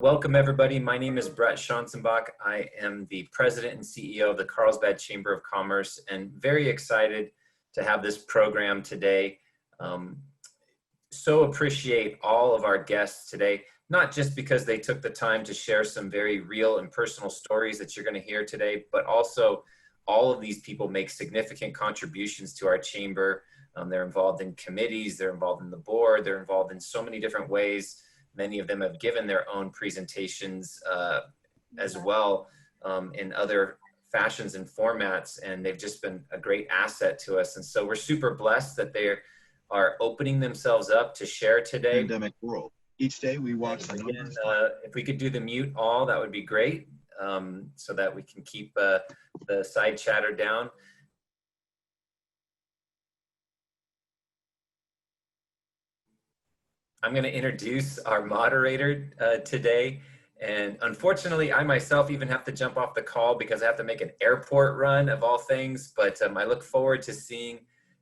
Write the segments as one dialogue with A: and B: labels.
A: Welcome everybody. My name is Brett Schanzenbach. I am the president and CEO of the Carlsbad Chamber of Commerce and very excited to have this program today. So appreciate all of our guests today, not just because they took the time to share some very real and personal stories that you're going to hear today, but also all of these people make significant contributions to our chamber. They're involved in committees, they're involved in the board, they're involved in so many different ways. Many of them have given their own presentations as well in other fashions and formats, and they've just been a great asset to us. And so we're super blessed that they are opening themselves up to share today.
B: Pandemic world. Each day we watch the
A: numbers. If we could do the mute all, that would be great, so that we can keep the side chatter down. I'm going to introduce our moderator today. And unfortunately, I myself even have to jump off the call because I have to make an airport run of all things. But I look forward to seeing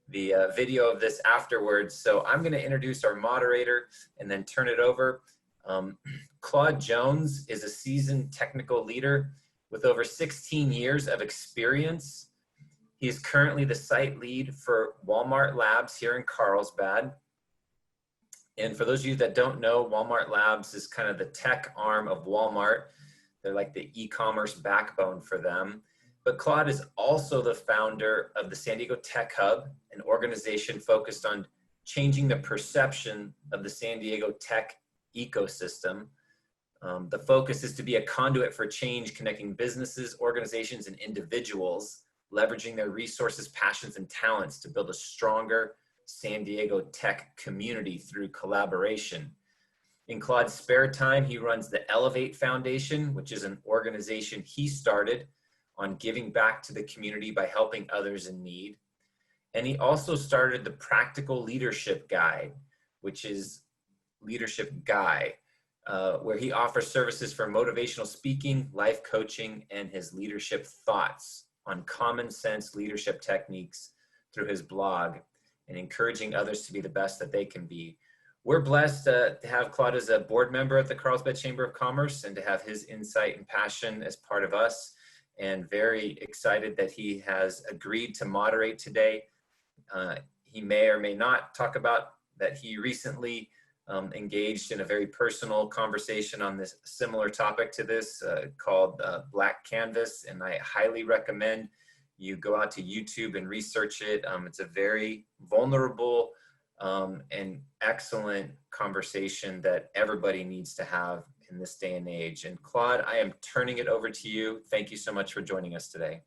A: the video of this afterwards. So I'm going to introduce our moderator and then turn it over. Claude Jones is a seasoned technical leader with over 16 years of experience. He is currently the site lead for Walmart Labs here in Carlsbad. And for those of you that don't know, Walmart Labs is kind of the tech arm of Walmart. They're like the e-commerce backbone for them. But Claude is also the founder of the San Diego Tech Hub, an organization focused on changing the perception of the San Diego tech ecosystem. The focus is to be a conduit for change, connecting businesses, organizations, and individuals, leveraging their resources, passions, and talents to build a stronger San Diego tech community through collaboration. In Claude's spare time, he runs the Elevate Foundation, which is an organization he started on giving back to the community by helping others in need. And he also started the Practical Leadership Guide, which is Leadership Guy, where he offers services for motivational speaking, life coaching, and his leadership thoughts on common sense leadership techniques through his blog, and encouraging others to be the best that they can be. We're blessed to have Claude as a board member at the Carlsbad Chamber of Commerce and to have his insight and passion as part of us, and very excited that he has agreed to moderate today. He may or may not talk about that he recently engaged in a very personal conversation on this similar topic to this called Black Canvas, and I highly recommend you go out to YouTube and research it. It's a very vulnerable and excellent conversation that everybody needs to have in this day and age. And Claude, I am turning it over to you. Thank you so much for joining us today.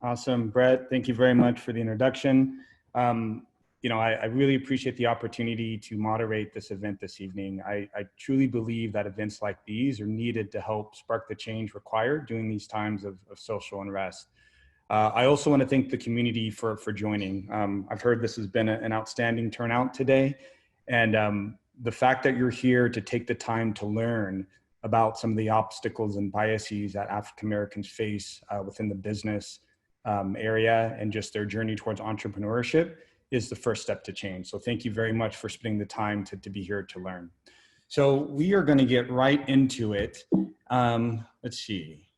C: Awesome, Brett. Thank you very much for the introduction. I really appreciate the opportunity to moderate this event this evening. I truly believe that events like these are needed to help spark the change required during these times of social unrest. I also want to thank the community for joining. I've heard this has been an outstanding turnout today. And the fact that you're here to take the time to learn about some of the obstacles and biases that African Americans face within the business area and just their journey towards entrepreneurship is the first step to change. So thank you very much for spending the time to be here to learn. So we are going to get right into it. Let's see.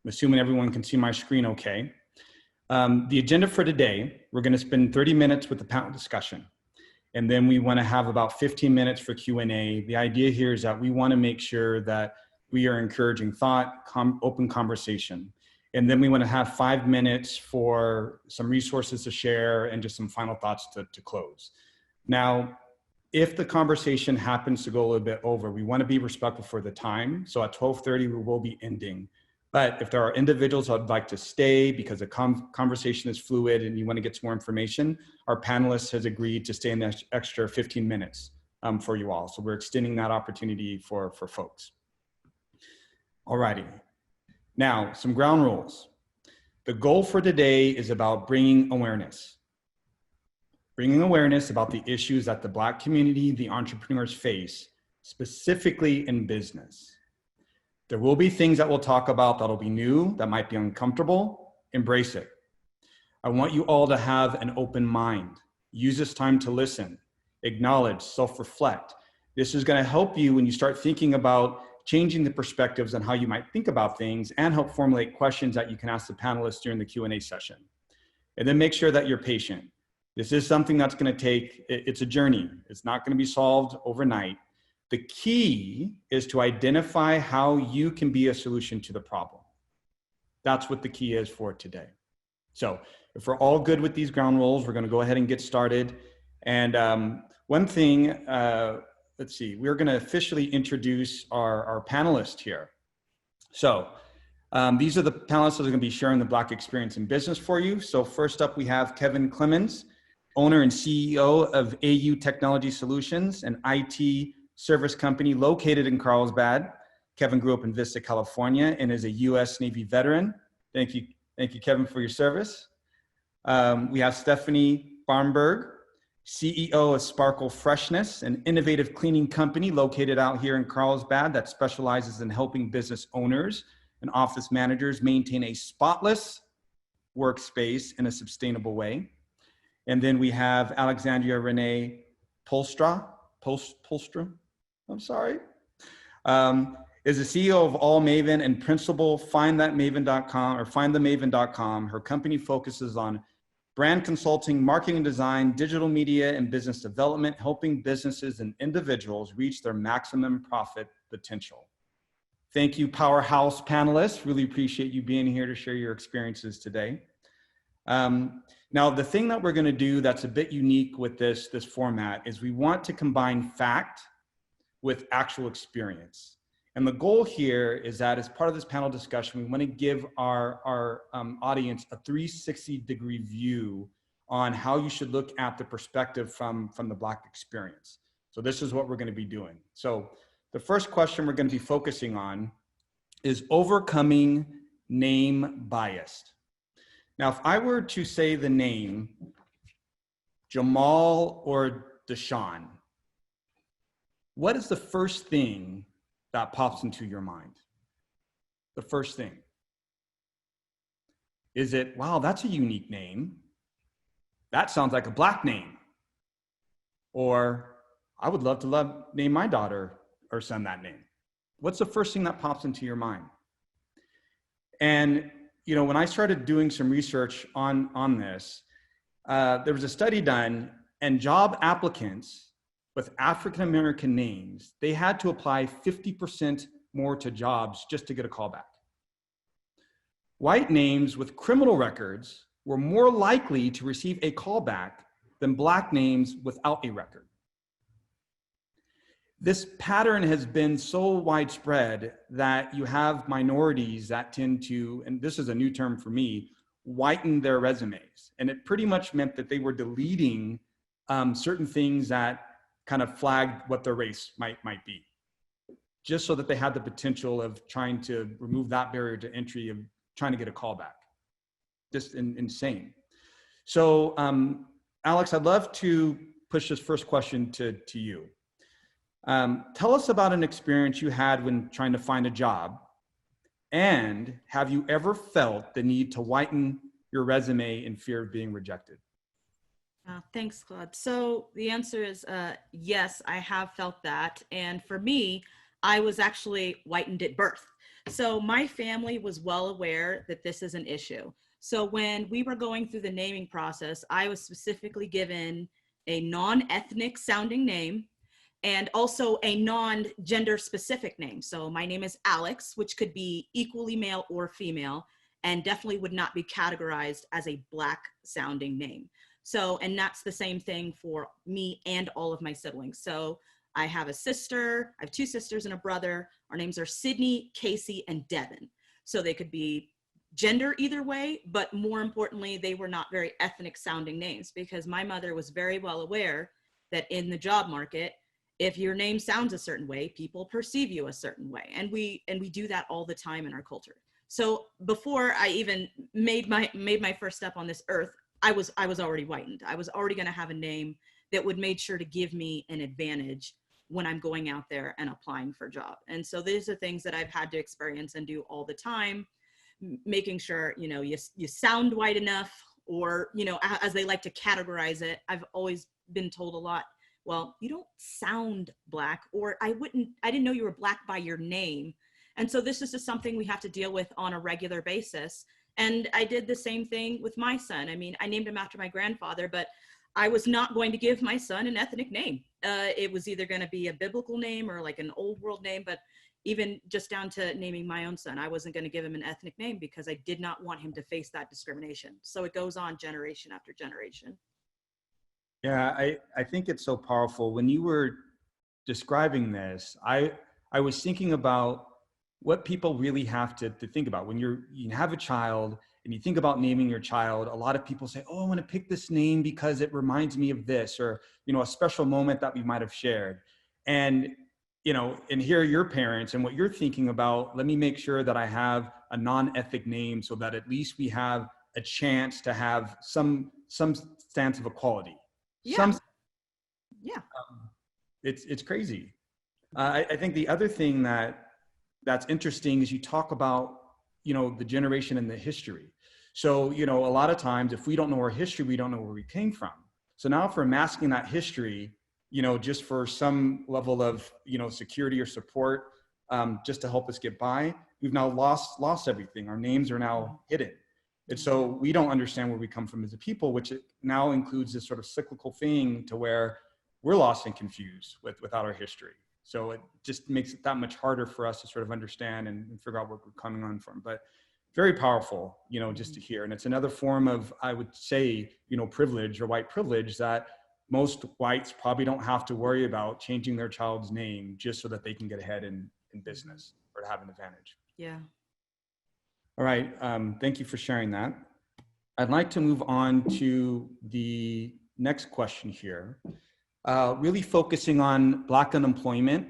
C: I'm assuming everyone can see my screen okay. The agenda for today, we're going to spend 30 minutes with the panel discussion. And then we want to have about 15 minutes for Q&A. The idea here is that we want to make sure that we are encouraging thought, open conversation. And then we want to have 5 minutes for some resources to share and just some final thoughts to close. Now, if the conversation happens to go a little bit over, we want to be respectful for the time. So at 12:30, we will be ending. But if there are individuals who would like to stay because the conversation is fluid and you want to get some more information, our panelist has agreed to stay in the extra 15 minutes for you all. So we're extending that opportunity for folks. All righty. Now, some ground rules. The goal for today is about bringing awareness. Bringing awareness about the issues that the Black community, the entrepreneurs face, specifically in business. There will be things that we'll talk about that'll be new, that might be uncomfortable. Embrace it. I want you all to have an open mind. Use this time to listen, acknowledge, self-reflect. This is going to help you when you start thinking about changing the perspectives on how you might think about things and help formulate questions that you can ask the panelists during the Q&A session. And then make sure that you're patient. This is something that's going to take, it's a journey. It's not going to be solved overnight. The key is to identify how you can be a solution to the problem. That's what the key is for today. So if we're all good with these ground rules, we're going to go ahead and get started. And one thing, let's see, we're going to officially introduce our panelists here. So these are the panelists that are going to be sharing the Black experience in business for you. So first up, we have Kevin Clemons, owner and CEO of AU Technology Solutions, an IT service company located in Carlsbad. Kevin grew up in Vista, California, and is a U.S. Navy veteran. Thank you, Kevin, for your service. We have Stephanie Barneburg, CEO of Sparkle Freshness, an innovative cleaning company located out here in Carlsbad that specializes in helping business owners and office managers maintain a spotless workspace in a sustainable way. And then we have Alexandria Renée Polstra, I'm sorry, is the CEO of ALL Maven and principal findthemaven.com or findthemaven.com. Her company focuses on brand consulting, marketing and design, digital media, and business development, helping businesses and individuals reach their maximum profit potential. Thank you, powerhouse panelists. Really appreciate you being here to share your experiences today. Now, the thing that we're going to do that's a bit unique with this format is we want to combine fact with actual experience. And the goal here is that as part of this panel discussion, we want to give our audience a 360-degree view on how you should look at the perspective from the Black experience. So this is what we're going to be doing. So the first question we're going to be focusing on is overcoming name bias. Now, if I were to say the name Jamal or Deshaun, what is the first thing that pops into your mind? The first thing. Is it, wow, that's a unique name. That sounds like a Black name. Or I would love to name my daughter or son that name. What's the first thing that pops into your mind? And you know, when I started doing some research on this, there was a study done, and job applicants with African-American names, they had to apply 50% more to jobs just to get a callback. White names with criminal records were more likely to receive a callback than Black names without a record. This pattern has been so widespread that you have minorities that tend to, and this is a new term for me, whiten their resumes. And it pretty much meant that they were deleting certain things that kind of flagged what their race might be, just so that they had the potential of trying to remove that barrier to entry of trying to get a callback. Just insane. So Alex, I'd love to push this first question to you. Tell us about an experience you had when trying to find a job, and have you ever felt the need to whiten your resume in fear of being rejected?
D: Thanks, Claude. So the answer is yes, I have felt that. And for me, I was actually whitened at birth. So my family was well aware that this is an issue. So when we were going through the naming process, I was specifically given a non-ethnic sounding name and also a non-gender specific name. So my name is Alex, which could be equally male or female, and definitely would not be categorized as a Black sounding name. So, and that's the same thing for me and all of my siblings. So I have a sister, I have two sisters and a brother. Our names are Sydney, Casey, and Devin. So they could be gender either way, but more importantly, they were not very ethnic sounding names, because my mother was very well aware that in the job market, if your name sounds a certain way, people perceive you a certain way. And we do that all the time in our culture. So before I even made my first step on this earth, I was already whitened. I was already going to have a name that would make sure to give me an advantage when I'm going out there and applying for a job. And so these are things that I've had to experience and do all the time, making sure, you know, you sound white enough, or, you know, as they like to categorize it. I've always been told a lot, well, you don't sound Black, or I didn't know you were Black by your name. And so this is just something we have to deal with on a regular basis. And I did the same thing with my son. I mean, I named him after my grandfather, but I was not going to give my son an ethnic name. It was either going to be a biblical name or like an old world name, but even just down to naming my own son, I wasn't going to give him an ethnic name because I did not want him to face that discrimination. So it goes on generation after generation.
C: Yeah, I think it's so powerful. When you were describing this, I was thinking about what people really have to think about. When you have a child and you think about naming your child, a lot of people say, oh, I want to pick this name because it reminds me of this, or, you know, a special moment that we might have shared. And, you know, and here are your parents and what you're thinking about, let me make sure that I have a non-ethnic name so that at least we have a chance to have some stance of equality.
D: Yeah.
C: It's crazy. I think the other thing that's interesting is you talk about, you know, the generation and the history. So, you know, a lot of times if we don't know our history, we don't know where we came from. So now if we're masking that history, you know, just for some level of, you know, security or support, just to help us get by, we've now lost everything. Our names are now hidden. And so we don't understand where we come from as a people, which now includes this sort of cyclical thing to where we're lost and confused without our history. So it just makes it that much harder for us to sort of understand and figure out where we're coming on from. But very powerful, you know, just to hear. And it's another form of, I would say, you know, privilege or white privilege that most whites probably don't have to worry about changing their child's name just so that they can get ahead in business or to have an advantage.
D: Yeah.
C: All right, thank you for sharing that. I'd like to move on to the next question here, really focusing on Black unemployment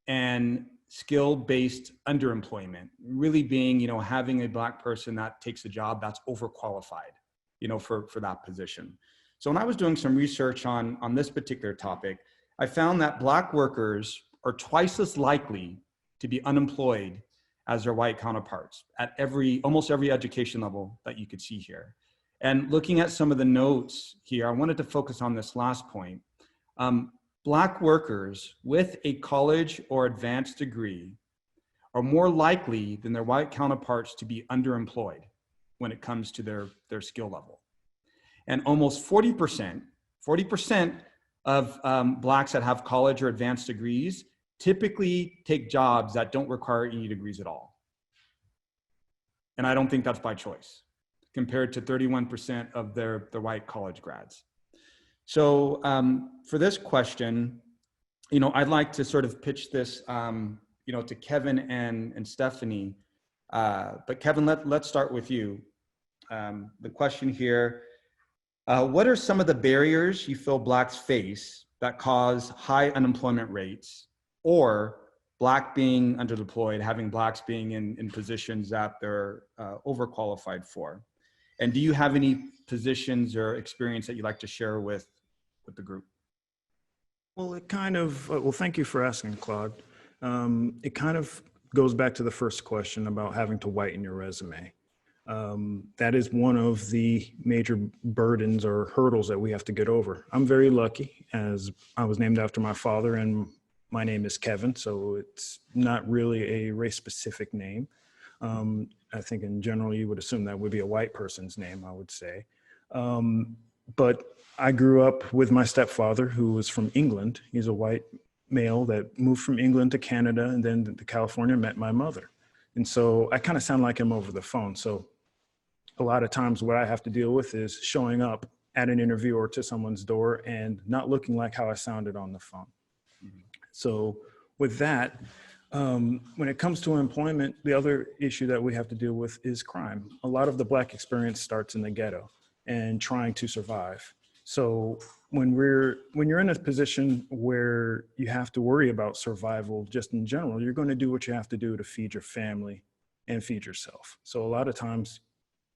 C: and skill-based underemployment, really being, you know, having a Black person that takes a job that's overqualified, you know, for that position. So when I was doing some research on this particular topic, I found that Black workers are twice as likely to be unemployed as their white counterparts at almost every education level that you could see here. And looking at some of the notes here, I wanted to focus on this last point. Black workers with a college or advanced degree are more likely than their white counterparts to be underemployed when it comes to their skill level. And almost 40% of Blacks that have college or advanced degrees typically take jobs that don't require any degrees at all. And I don't think that's by choice, compared to 31% of their white college grads. So for this question, you know, I'd like to sort of pitch this, you know, to Kevin and Stephanie. But Kevin, let's start with you. The question here, what are some of the barriers you feel Blacks face that cause high unemployment rates, or Black being underdeployed, having Blacks being in positions that they're overqualified for? And do you have any positions or experience that you'd like to share with the group?
E: Well, it kind of, well, thank you for asking, Claude. It kind of goes back to the first question about having to whiten your resume. That is one of the major burdens or hurdles that we have to get over. I'm very lucky, as I was named after my father, and my name is Kevin, so it's not really a race-specific name. I think in general, you would assume that would be a white person's name, I would say. But I grew up with my stepfather, who was from England. He's a white male that moved from England to Canada and then to California, met my mother. And so I kind of sound like him over the phone. So a lot of times what I have to deal with is showing up at an interview or to someone's door and not looking like how I sounded on the phone. So with that, when it comes to employment, the other issue that we have to deal with is crime. A lot of the Black experience starts in the ghetto and trying to survive. So when you're in a position where you have to worry about survival just in general, you're going to do what you have to do to feed your family and feed yourself. So a lot of times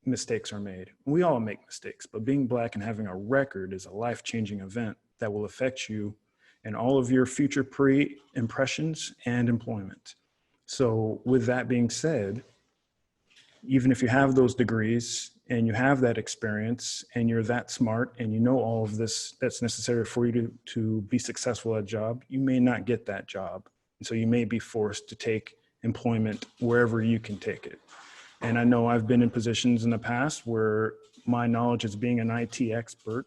E: mistakes are made. We all make mistakes, but being Black and having a record is a life-changing event that will affect you and all of your future pre-impressions and employment. So with that being said, even if you have those degrees and you have that experience and you're that smart and you know all of this that's necessary for you to be successful at a job, you may not get that job. And so you may be forced to take employment wherever you can take it. And I know I've been in positions in the past where my knowledge as being an IT expert,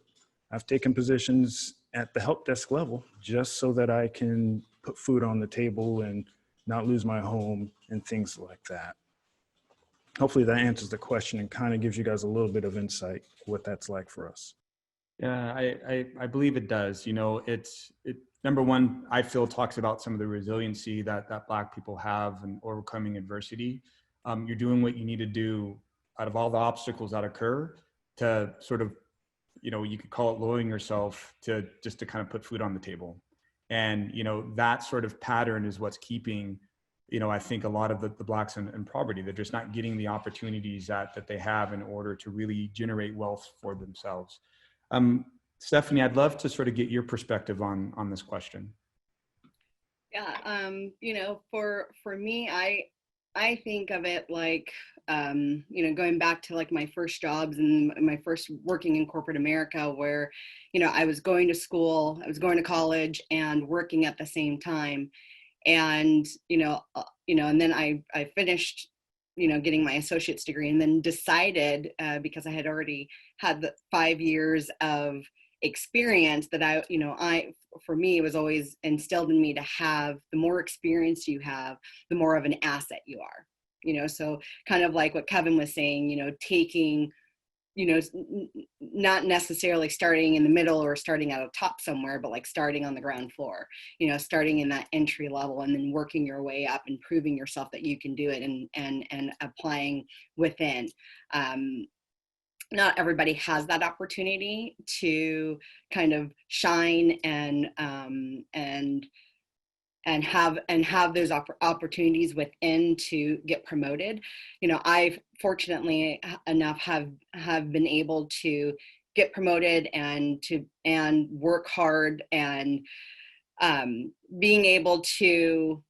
E: I've taken positions at the help desk level just so that I can put food on the table and not lose my home and things like that. Hopefully that answers the question and kind of gives you guys a little bit of insight what that's like for us.
C: Yeah, I believe it does. You know, number one, I feel talks about some of the resiliency that Black people have in overcoming adversity. You're doing what you need to do out of all the obstacles that occur to sort of, you know, you could call it lowering yourself to just to kind of put food on the table. And, you know, that sort of pattern is what's keeping, you know, I think a lot of the Blacks in poverty. They're just not getting the opportunities that they have in order to really generate wealth for themselves. Stephanie, I'd love to sort of get your perspective on this question.
F: Yeah, you know, for me, I think of it like, you know, going back to like my first jobs and my first working in corporate America, where, you know, I was going to school, I was going to college and working at the same time. And, and then I finished, you know, getting my associate's degree, and then decided, because I had already had the 5 years of experience, that for me, it was always instilled in me to have, the more experience you have, the more of an asset you are, you know. So kind of like what Kevin was saying, you know, taking, you know, not necessarily starting in the middle or starting at a top somewhere, but like starting on the ground floor, you know, starting in that entry level and then working your way up and proving yourself that you can do it, and applying within. Not everybody has that opportunity to kind of shine and have those opportunities within to get promoted. You know, I've fortunately enough have been able to get promoted and work hard, and being able to,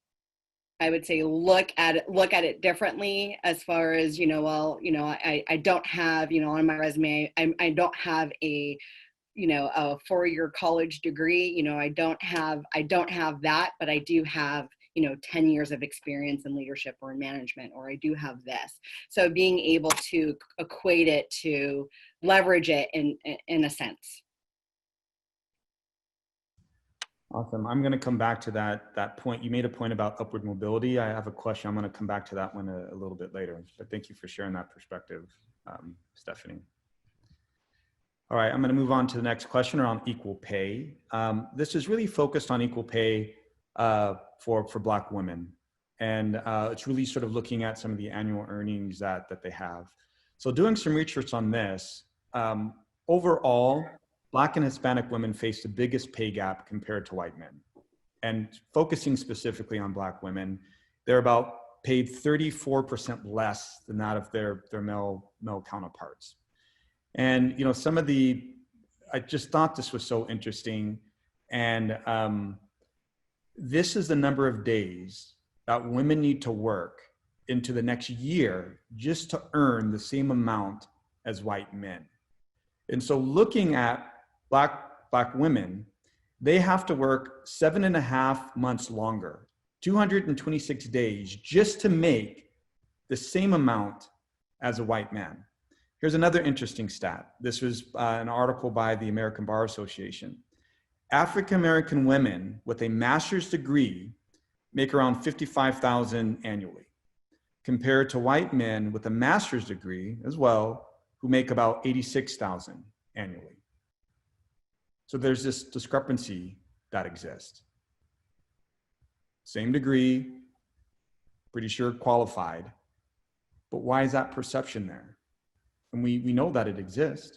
F: I would say, look at it differently, as far as, you know, well, you know, I don't have, you know, on my resume, I don't have a, you know, a 4-year college degree. You know, I don't have that, but I do have, you know, 10 years of experience in leadership or in management, or I do have this. So being able to equate it, to leverage it in a sense.
C: Awesome. I'm going to come back to that point. You made a point about upward mobility. I have a question. I'm going to come back to that one a little bit later, but thank you for sharing that perspective, Stephanie. All right, I'm going to move on to the next question around equal pay. This is really focused on equal pay for Black women. And it's really sort of looking at some of the annual earnings that they have. So doing some research on this, overall, Black and Hispanic women face the biggest pay gap compared to white men. And focusing specifically on Black women, they're about paid 34% less than that of their male counterparts. And, you know, I just thought this was so interesting. And this is the number of days that women need to work into the next year just to earn the same amount as white men. And so looking at Black women, they have to work 7.5 months longer, 226 days, just to make the same amount as a white man. Here's another interesting stat. This was an article by the American Bar Association. African-American women with a master's degree make around $55,000 annually, compared to white men with a master's degree as well, who make about $86,000 annually. So there's this discrepancy that exists. Same degree, pretty sure qualified, but why is that perception there? And we know that it exists.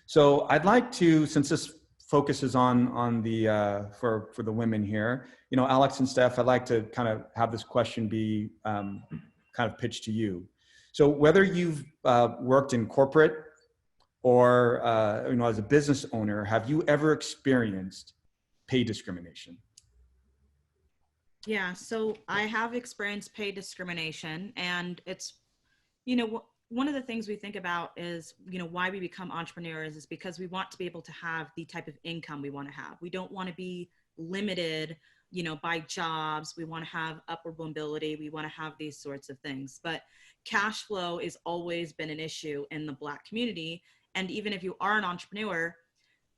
C: So I'd like to, since this focuses on the, for the women here, you know, Alex and Steph, I'd like to kind of have this question be kind of pitched to you. So whether you've worked in corporate or, you know, as a business owner, have you ever experienced pay discrimination?
D: Yeah, so I have experienced pay discrimination, and it's, you know, one of the things we think about is, you know, why we become entrepreneurs is because we want to be able to have the type of income we want to have. We don't want to be limited, you know, by jobs. We want to have upward mobility. We want to have these sorts of things. But cash flow has always been an issue in the Black community. And even if you are an entrepreneur,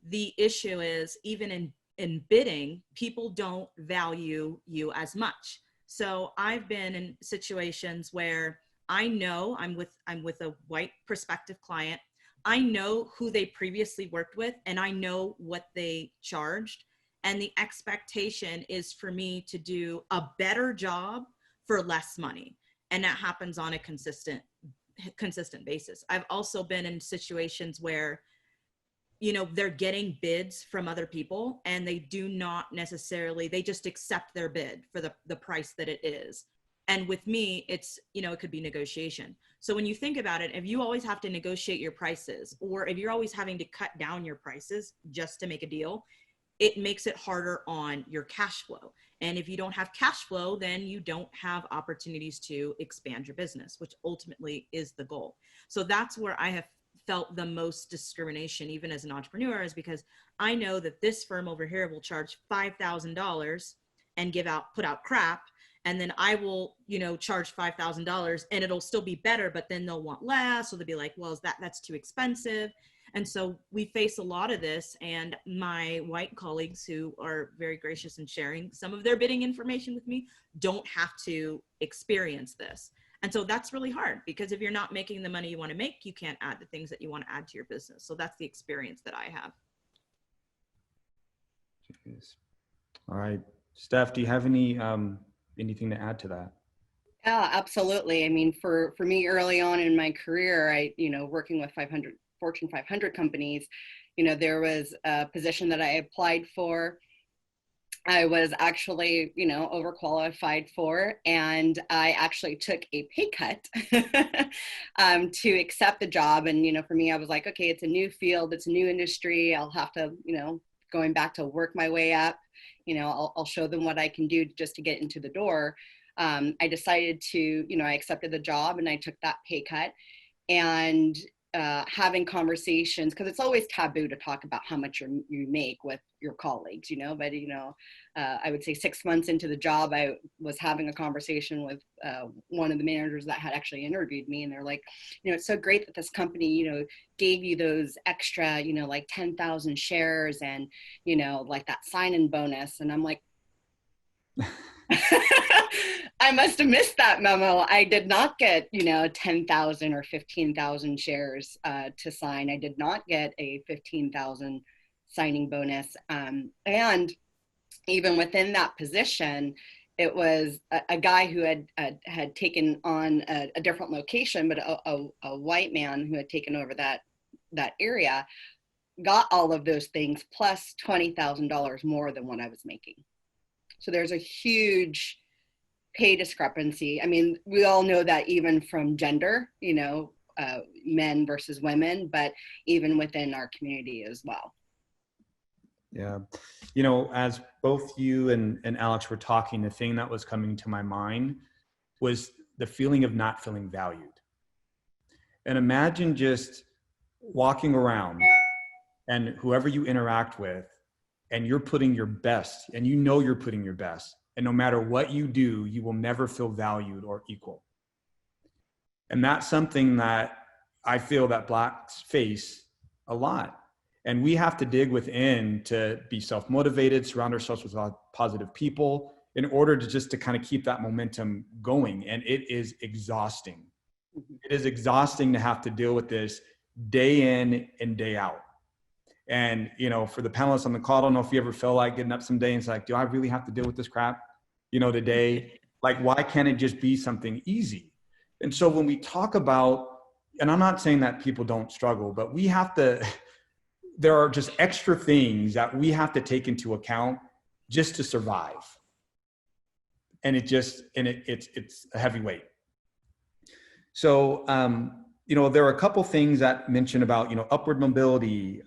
D: the issue is even in bidding, people don't value you as much. So I've been in situations where I know I'm with a white prospective client. I know who they previously worked with, and I know what they charged. And the expectation is for me to do a better job for less money. And that happens on a consistent basis. I've also been in situations where, you know, they're getting bids from other people and they do not necessarily, they just accept their bid for the price that it is. And with me, it's, you know, it could be negotiation. So when you think about it, if you always have to negotiate your prices, or if you're always having to cut down your prices just to make a deal, it makes it harder on your cash flow. And if you don't have cash flow, then you don't have opportunities to expand your business, which ultimately is the goal. So that's where I have felt the most discrimination, even as an entrepreneur, is because I know that this firm over here will charge $5,000 and put out crap. And then I will, you know, charge $5,000 and it'll still be better, but then they'll want less. So they'll be like, well, that's too expensive. And so we face a lot of this, and my white colleagues, who are very gracious in sharing some of their bidding information with me, don't have to experience this. And so that's really hard, because if you're not making the money you want to make, you can't add the things that you want to add to your business. So that's the experience that I have.
C: Jeez. All right, Steph, do you have anything to add to that?
F: Yeah, absolutely. I mean, for me early on in my career, working with Fortune 500 companies, you know, there was a position that I applied for. I was actually, you know, overqualified for, and I actually took a pay cut to accept the job. And, you know, for me, I was like, okay, it's a new field, it's a new industry. I'll have to, you know, going back to work my way up, you know, I'll show them what I can do just to get into the door. I decided to, you know, I accepted the job and I took that pay cut, and having conversations, because it's always taboo to talk about how much you make with your colleagues, you know, but, you know, I would say 6 months into the job, I was having a conversation with one of the managers that had actually interviewed me, and they're like, you know, it's so great that this company, you know, gave you those extra, you know, like 10,000 shares and, you know, like that sign-in bonus. And I'm like, I must have missed that memo. I did not get, you know, 10,000 or 15,000 shares to sign. I did not get a 15,000 signing bonus. And even within that position, it was a guy who had taken on a different location, but a white man who had taken over that area got all of those things plus $20,000 more than what I was making. So there's a huge pay discrepancy. I mean, we all know that even from gender, you know, men versus women, but even within our community as well.
C: Yeah. You know, as both you and Alex were talking, the thing that was coming to my mind was the feeling of not feeling valued. And imagine just walking around and whoever you interact with, and you're putting your best, and you know you're putting your best. And no matter what you do, you will never feel valued or equal. And that's something that I feel that Blacks face a lot. And we have to dig within to be self-motivated, surround ourselves with positive people in order to kind of keep that momentum going. And it is exhausting. It is exhausting to have to deal with this day in and day out. And, you know, for the panelists on the call, I don't know if you ever feel like getting up someday and it's like, do I really have to deal with this crap, you know, today? Like, why can't it just be something easy? And so when we talk about, and I'm not saying that people don't struggle, but we have to, there are just extra things that we have to take into account just to survive. And it's a heavy weight. So, you know, there are a couple things that mention about, you know, upward mobility,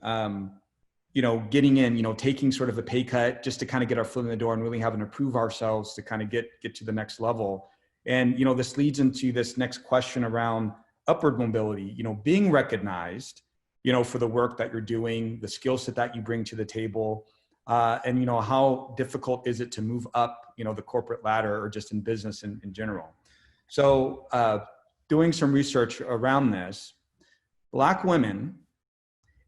C: you know, getting in, you know, taking sort of a pay cut just to kind of get our foot in the door and really having to prove ourselves to kind of get to the next level. And, you know, this leads into this next question around upward mobility, being recognized, for the work that you're doing, the skill set that you bring to the table, and how difficult is it to move up, the corporate ladder or just in business in general. So doing some research around this, Black women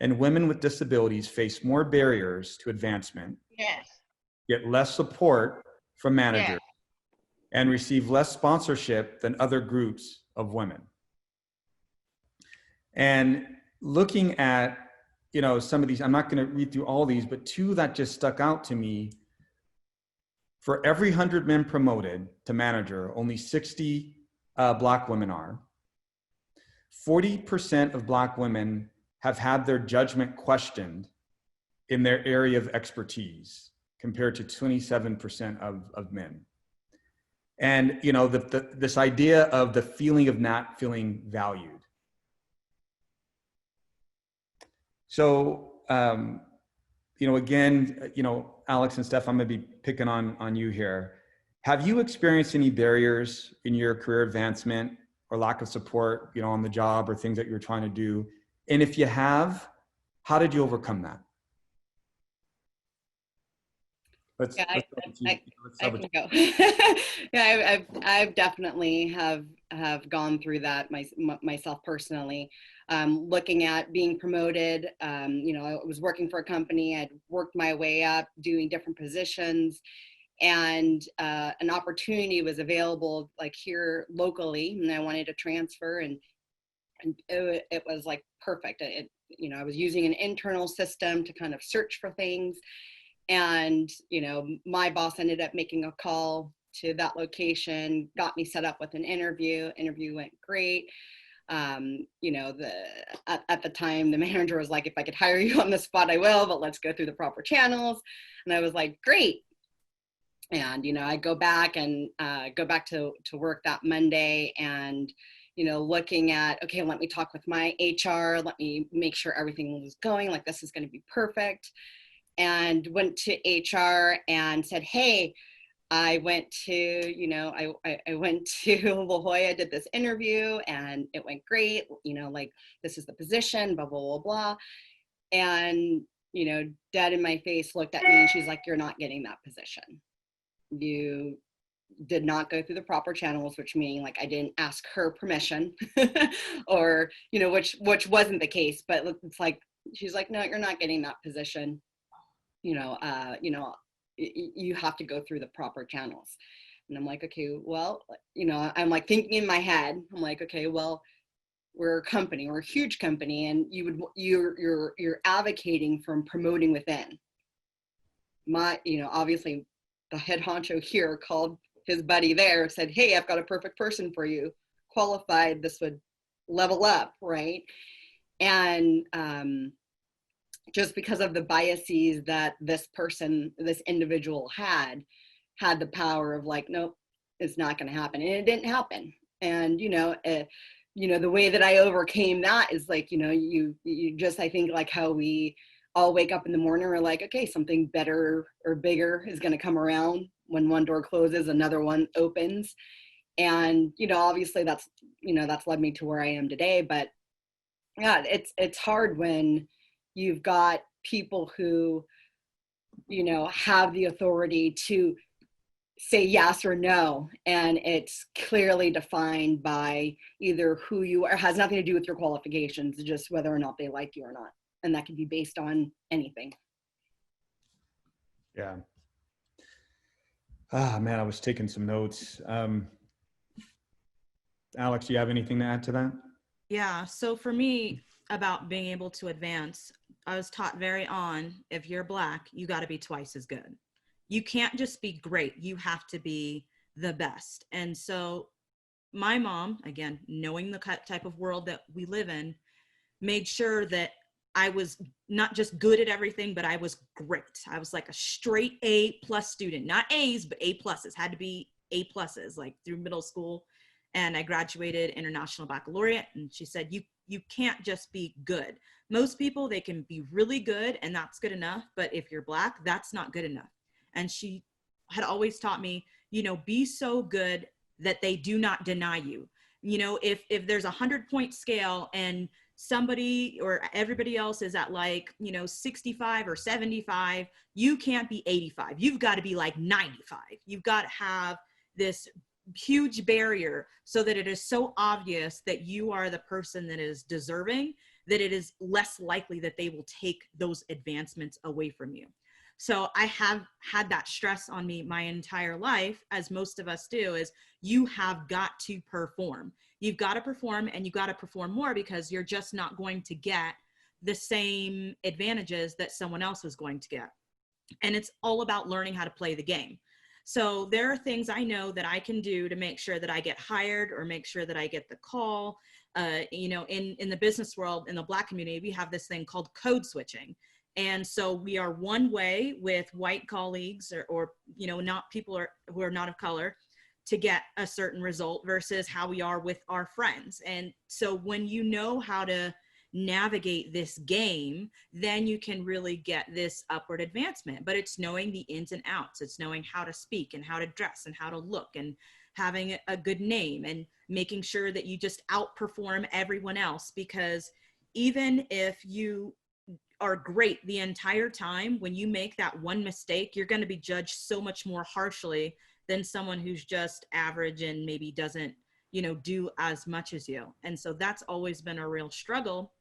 C: and women with disabilities face more barriers to advancement,
G: Yes.
C: get less support from managers,
G: Yes.
C: and receive less sponsorship than other groups of women. And looking at, some of these, I'm not going to read through all these, but two that just stuck out to me. For every 100 men promoted to manager, only 60 Black women are. 40% of Black women have had their judgment questioned in their area of expertise, compared to 27% of men. And, this idea of the feeling of not feeling valued. So, again, Alex and Steph, I'm gonna be picking on you here. Have you experienced any barriers in your career advancement or lack of support, on the job or things that you're trying to do? And if you have, how did you overcome that?
F: I can go. Yeah, I've definitely have gone through that myself personally. Looking at being promoted, I was working for a company. I'd worked my way up, doing different positions, and an opportunity was available like here locally, and I wanted to transfer, and it was like perfect. I was using an internal system to kind of search for things. And, my boss ended up making a call to that location, got me set up with an interview. Interview went great. At the time, the manager was like, if I could hire you on the spot, I will, but let's go through the proper channels. And I was like, great. And, I go back to work that Monday and, looking at, okay, let me talk with my HR. Let me make sure everything was going like this is going to be perfect. And went to HR and said, hey, I went to, I went to La Jolla, did this interview and it went great. This is the position, blah, blah, blah, blah. And, dead in my face looked at me and she's like, you're not getting that position. You did not go through the proper channels, which meaning like I didn't ask her permission or, which wasn't the case, but it's like, she's like, no, you're not getting that position. You have to go through the proper channels. And I'm like, okay, well, I'm like thinking in my head, I'm like, okay, well, we're a company, we're a huge company, and you're advocating for promoting within. Obviously the head honcho here called his buddy there, said, hey, I've got a perfect person for you, qualified, this would level up, right? And just because of the biases that this individual had the power of like, nope, it's not going to happen. And it didn't happen. And, the way that I overcame that is like, you just, I think like how we all wake up in the morning, we're like, okay, something better or bigger is going to come around. When one door closes, another one opens. And, obviously that's led me to where I am today. But yeah, it's hard when you've got people who, have the authority to say yes or no, and it's clearly defined by either who you are, has nothing to do with your qualifications, just whether or not they like you or not. And that can be based on anything.
C: Yeah. Man, I was taking some notes. Alex, do you have anything to add to that?
D: Yeah, so for me, about being able to advance, I was taught very on, if you're Black, you got to be twice as good. You can't just be great. You have to be the best. And so my mom, again, knowing the type of world that we live in, made sure that I was not just good at everything, but I was great. I was like a straight A+ student, not A's, but A+. Had to be A+, like through middle school. And I graduated international baccalaureate. And she said, you can't just be good. Most people, they can be really good and that's good enough. But if you're Black, that's not good enough. And she had always taught me, be so good that they do not deny you. You know, if there's a 100-point scale and somebody or everybody else is at like, you know, 65 or 75, you can't be 85. You've got to be like 95. You've got to have this huge barrier so that it is so obvious that you are the person that is deserving, that it is less likely that they will take those advancements away from you. So I have had that stress on me my entire life, as most of us do, is you have got to perform. You've got to perform, and you got to perform more, because you're just not going to get the same advantages that someone else is going to get. And it's all about learning how to play the game. So there are things I know that I can do to make sure that I get hired or make sure that I get the call. You know, in the business world, in the Black community, we have this thing called code switching. And so we are one way with white colleagues or you know, not people who are not of color to get a certain result versus how we are with our friends. And so when you know how to navigate this game, then you can really get this upward advancement. But it's knowing the ins and outs. It's knowing how to speak and how to dress and how to look and having a good name and making sure that you just outperform everyone else. Because even if you are great the entire time, when you make that one mistake, you're going to be judged so much more harshly than someone who's just average and maybe doesn't, you know, do as much as you. And so that's always been a real struggle,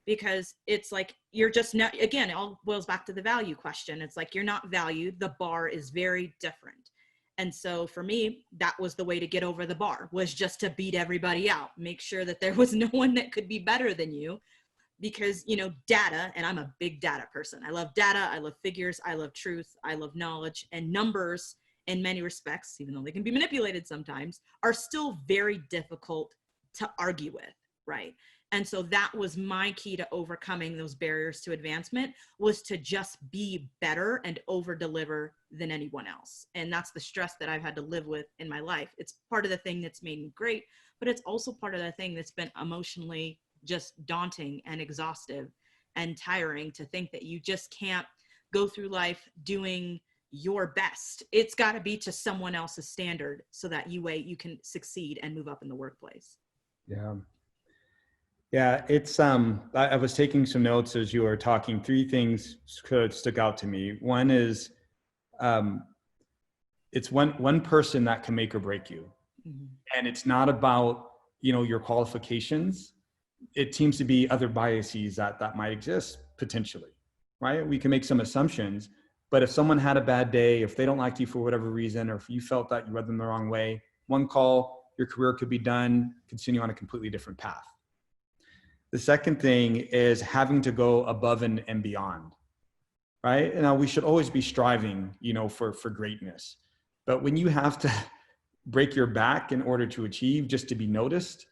D: because it's like, you're just not, again, it all boils back to the value question. It's like, you're not valued. The bar is very different. And so for me, that was the way to get over the bar, was just to beat everybody out, make sure that there was no one that could be better than you. Because, you know, data, and I'm a big data person. I love data, I love figures, I love truth, I love knowledge, and numbers in many respects, even though they can be manipulated sometimes, are still very difficult to argue with, right? And so that was my key to overcoming those barriers to advancement, was to just be better and over deliver than anyone else. And that's the stress that I've had to live with in my life. It's part of the thing that's made me great, but it's also part of the thing that's been emotionally just daunting and exhaustive and tiring, to think that you just can't go through life doing your best. It's got to be to someone else's standard, so that you can succeed and move up in the workplace.
C: Yeah, it's I was taking some notes as you were talking. Three things stuck out to me. One is it's one person that can make or break you.
D: Mm-hmm.
C: And it's not about, you know, your qualifications. It seems to be other biases that might exist potentially, right? We can make some assumptions, but if someone had a bad day, if they don't like you for whatever reason, or if you felt that you read them the wrong way, one call, your career could be done, continue on a completely different path. The second thing is having to go above and beyond, right? Now, we should always be striving, you know, for greatness. But when you have to break your back in order to achieve, just to be noticed,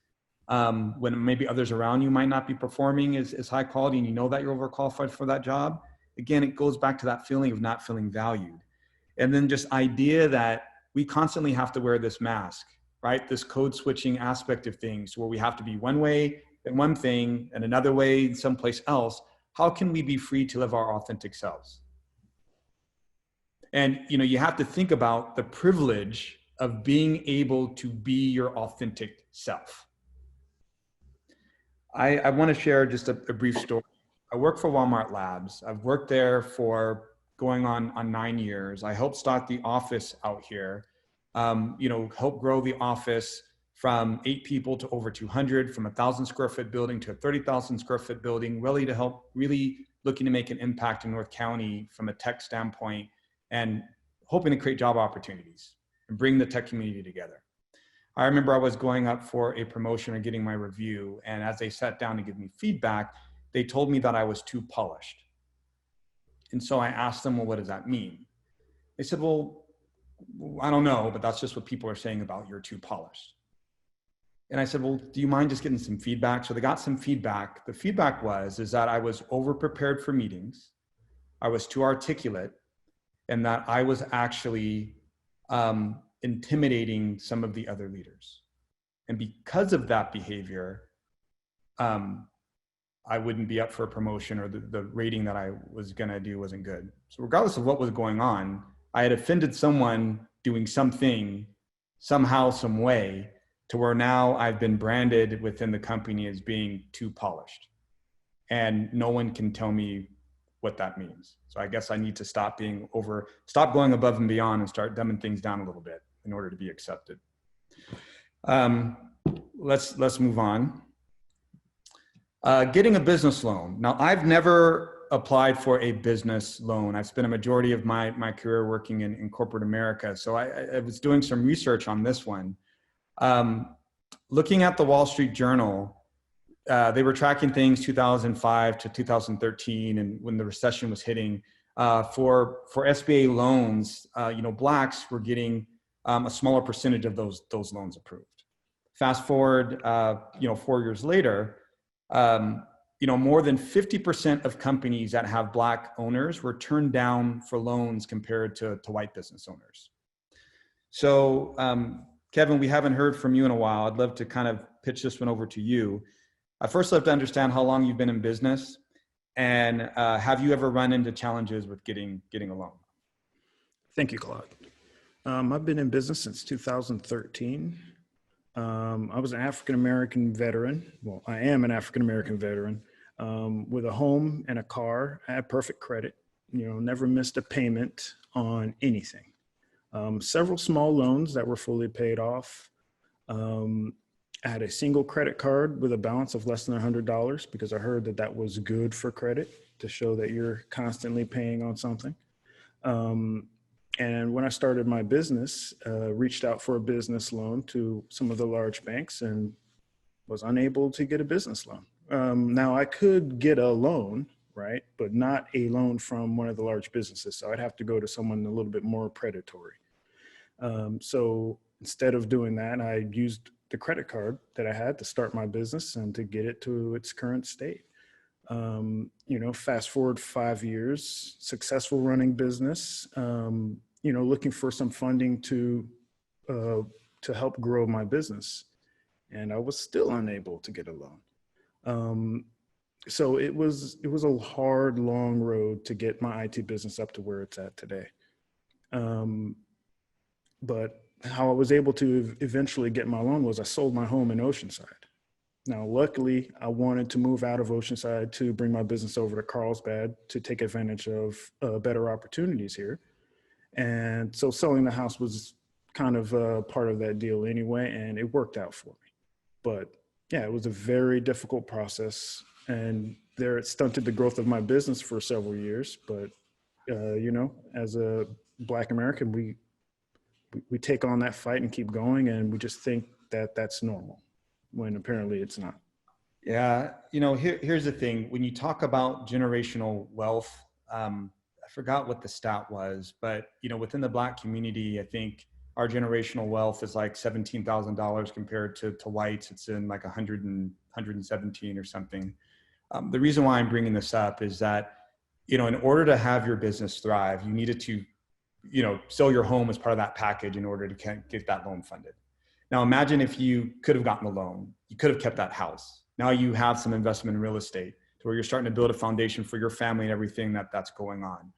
C: when maybe others around you might not be performing as high quality, and you know that you're overqualified for that job, again, it goes back to that feeling of not feeling valued. And then just idea that we constantly have to wear this mask, right? This code switching aspect of things, where we have to be one way and one thing and another way someplace else. How can we be free to live our authentic selves? And, you know, you have to think about the privilege of being able to be your authentic self. I want to share just a brief story. I work for Walmart Labs. I've worked there for going on 9 years. I helped start the office out here, you know, help grow the office from 8 people to over 200, from 1,000 square foot building to a 30,000 square foot building, really to help, really looking to make an impact in North County from a tech standpoint, and hoping to create job opportunities and bring the tech community together. I remember I was going up for a promotion or getting my review, and as they sat down to give me feedback, they told me that I was too polished. And so I asked them, well, what does that mean? They said, well, I don't know, but that's just what people are saying about you're too polished. And I said, well, do you mind just getting some feedback? So they got some feedback. The feedback was that I was over-prepared for meetings, I was too articulate, and that I was actually intimidating some of the other leaders. And because of that behavior, I wouldn't be up for a promotion, or the rating that I was gonna do wasn't good. So regardless of what was going on, I had offended someone doing something, somehow, some way, to where now I've been branded within the company as being too polished. And no one can tell me what that means. So I guess I need to stop going above and beyond and start dumbing things down a little bit in order to be accepted. Let's move on. Getting a business loan. Now, I've never applied for a business loan. I've spent a majority of my career working in corporate America. So I was doing some research on this one. Looking at the Wall Street Journal, they were tracking things 2005 to 2013, and when the recession was hitting, for SBA loans, Blacks were getting a smaller percentage of those loans approved. Fast forward, 4 years later, more than 50% of companies that have Black owners were turned down for loans compared to white business owners. So, Kevin, we haven't heard from you in a while. I'd love to kind of pitch this one over to you. I first love to understand how long you've been in business, and have you ever run into challenges with getting a loan?
E: Thank you, Claude. I've been in business since 2013. I was an African-American veteran. Well, I am an African-American veteran with a home and a car. I had perfect credit, never missed a payment on anything. Several small loans that were fully paid off. I had a single credit card with a balance of less than $100 because I heard that was good for credit to show that you're constantly paying on something. And when I started my business, reached out for a business loan to some of the large banks and was unable to get a business loan. Now I could get a loan, right? But not a loan from one of the large businesses. So I'd have to go to someone a little bit more predatory. So instead of doing that, I used the credit card that I had to start my business and to get it to its current state. Fast forward 5 years, successful running business, looking for some funding to help grow my business. And I was still unable to get a loan. So it was a hard, long road to get my IT business up to where it's at today. But how I was able to eventually get my loan was I sold my home in Oceanside. Now, luckily, I wanted to move out of Oceanside to bring my business over to Carlsbad to take advantage of better opportunities here. And so selling the house was kind of part of that deal anyway, and it worked out for me. But yeah, it was a very difficult process, and it stunted the growth of my business for several years. But, as a Black American, we take on that fight and keep going, and we just think that that's normal, when apparently it's not.
C: Yeah, here's the thing. When you talk about generational wealth, I forgot what the stat was, but within the Black community, I think our generational wealth is like $17,000 compared to whites. It's in like 117 or something. The reason why I'm bringing this up is that, in order to have your business thrive, you needed to sell your home as part of that package in order to get that loan funded. Now, imagine if you could have gotten a loan, you could have kept that house. Now you have some investment in real estate to where you're starting to build a foundation for your family and everything that's going on.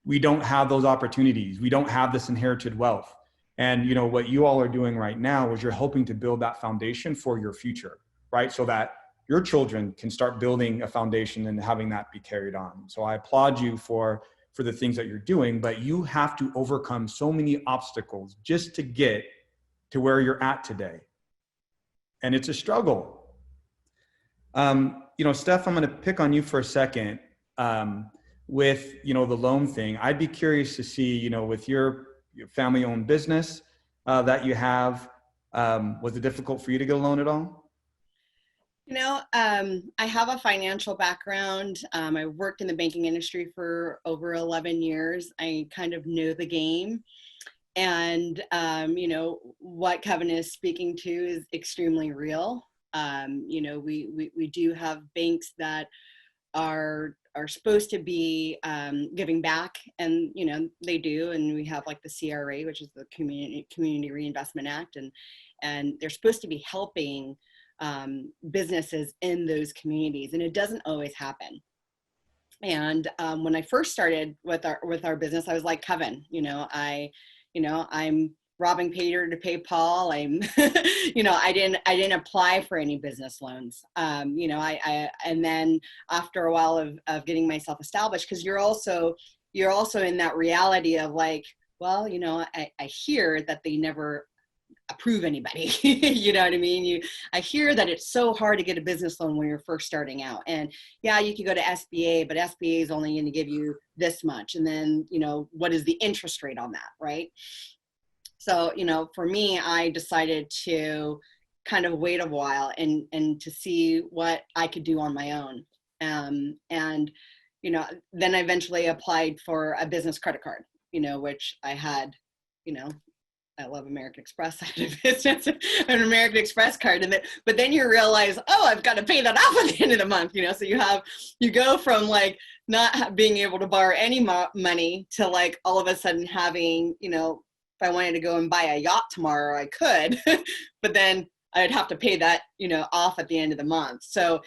C: We don't have those opportunities. We don't have this inherited wealth. And what you all are doing right now is you're helping to build that foundation for your future, right? So that your children can start building a foundation and having that be carried on. So I applaud you for the things that you're doing, but you have to overcome so many obstacles just to get to where you're at today. And it's a struggle. Steph, I'm going to pick on you for a second with, the loan thing. I'd be curious to see, with your family-owned business that you have, was it difficult for you to get a loan at all?
F: I have a financial background. I worked in the banking industry for over 11 years. I kind of know the game. And, what Kevin is speaking to is extremely real. We do have banks that are supposed to be giving back, and, they do. And we have like the CRA, which is the Community Reinvestment Act, and they're supposed to be helping businesses in those communities, and it doesn't always happen. And when I first started with our business, I was like Kevin, I'm robbing Peter to pay Paul. I'm, I didn't apply for any business loans. And then after a while of getting myself established, because you're also in that reality of like, well, I hear that they never approve anybody. You know what I mean? I hear that it's so hard to get a business loan when you're first starting out. And yeah, you could go to SBA, but SBA is only going to give you this much. And then, what is the interest rate on that, right? So, for me, I decided to kind of wait a while and to see what I could do on my own. And, then I eventually applied for a business credit card, which I had, I love American Express. I had a business, an American Express card. But then you realize, oh, I've got to pay that off at the end of the month, so you go from like not being able to borrow any money to like all of a sudden having, if I wanted to go and buy a yacht tomorrow, I could, but then I'd have to pay that, off at the end of the month. So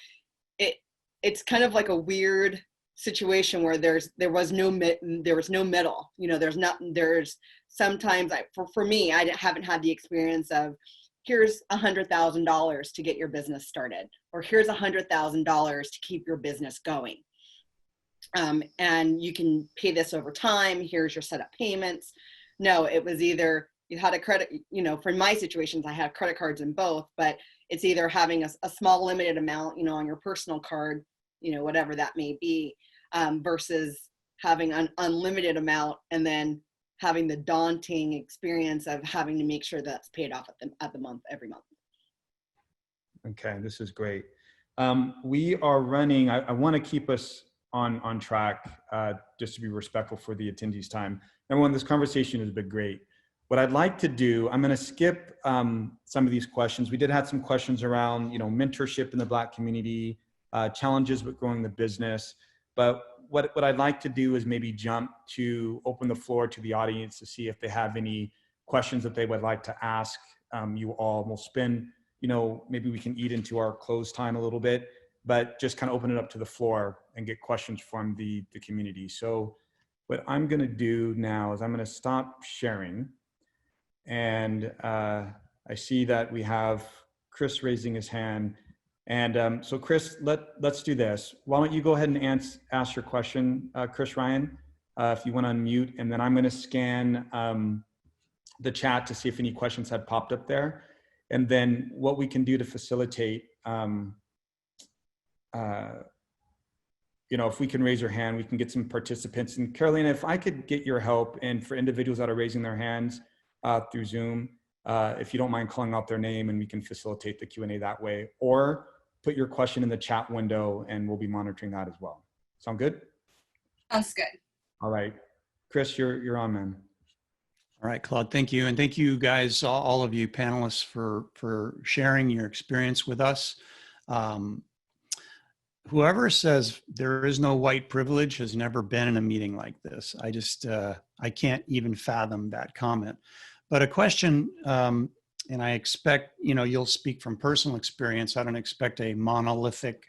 F: it's kind of like a weird situation where there was no middle, there's sometimes for me, I haven't had the experience of here's $100,000 to get your business started, or here's $100,000 to keep your business going. And you can pay this over time. Here's your setup payments. No, it was either you had a credit, for my situations, I had credit cards in both, but it's either having a small limited amount, on your personal card, whatever that may be, versus having an unlimited amount and then having the daunting experience of having to make sure that's paid off at the month, every month.
C: Okay, this is great. We are running, I want to keep us on track, just to be respectful for the attendees' time. Everyone, this conversation has been great. What I'd like to do, I'm going to skip some of these questions. We did have some questions around, mentorship in the Black community, challenges with growing the business. But what I'd like to do is maybe jump to open the floor to the audience to see if they have any questions that they would like to ask you all. We'll spend, maybe we can eat into our close time a little bit, but just kind of open it up to the floor and get questions from the community. So what I'm going to do now is I'm going to stop sharing. And I see that we have Chris raising his hand. And so Chris, let's do this. Why don't you go ahead and ask your question, Chris Ryan, if you want to unmute, and then I'm going to scan the chat to see if any questions have popped up there. And then what we can do to facilitate, if we can raise your hand, we can get some participants. And Carolina, if I could get your help, and for individuals that are raising their hands through Zoom, if you don't mind calling out their name, and we can facilitate the Q&A that way, or put your question in the chat window and we'll be monitoring that as well. Sound good?
G: Sounds good.
C: All right. Chris, you're on, man.
H: All right, Claude, thank you. And thank you guys, all of you panelists, for sharing your experience with us. Whoever says there is no white privilege has never been in a meeting like this. I can't even fathom that comment. But a question, and I expect, you'll speak from personal experience. I don't expect a monolithic,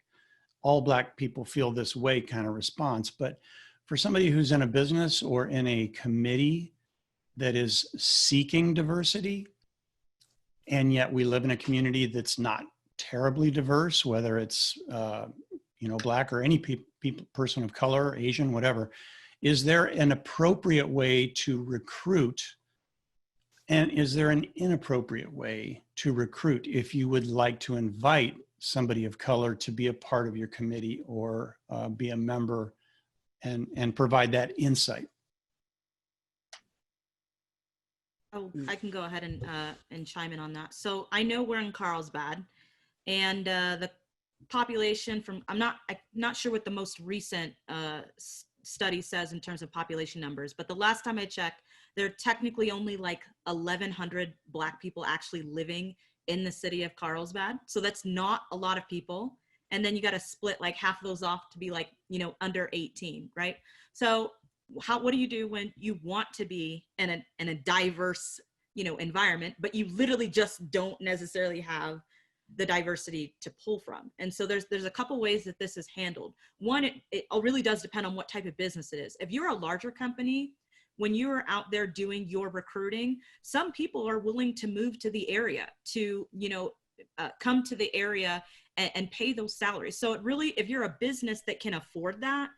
H: all Black people feel this way kind of response. But for somebody who's in a business or in a committee that is seeking diversity, and yet we live in a community that's not terribly diverse, whether it's Black or any person of color, Asian, whatever, is there an appropriate way to recruit? And is there an inappropriate way to recruit if you would like to invite somebody of color to be a part of your committee or be a member and provide that insight?
D: Oh, I can go ahead and chime in on that. So I know we're in Carlsbad, and the population I'm not sure what the most recent study says in terms of population numbers, but the last time I checked, there are technically only like 1,100 Black people actually living in the city of Carlsbad. So that's not a lot of people. And then you got to split like half of those off to be like, under 18, right? So what do you do when you want to be in a diverse, environment, but you literally just don't necessarily have the diversity to pull from? And so there's a couple ways that this is handled. One, it really does depend on what type of business it is. If you're a larger company, when you're out there doing your recruiting, some people are willing to move to the area to, come to the area and pay those salaries. So it really, if you're a business that can afford that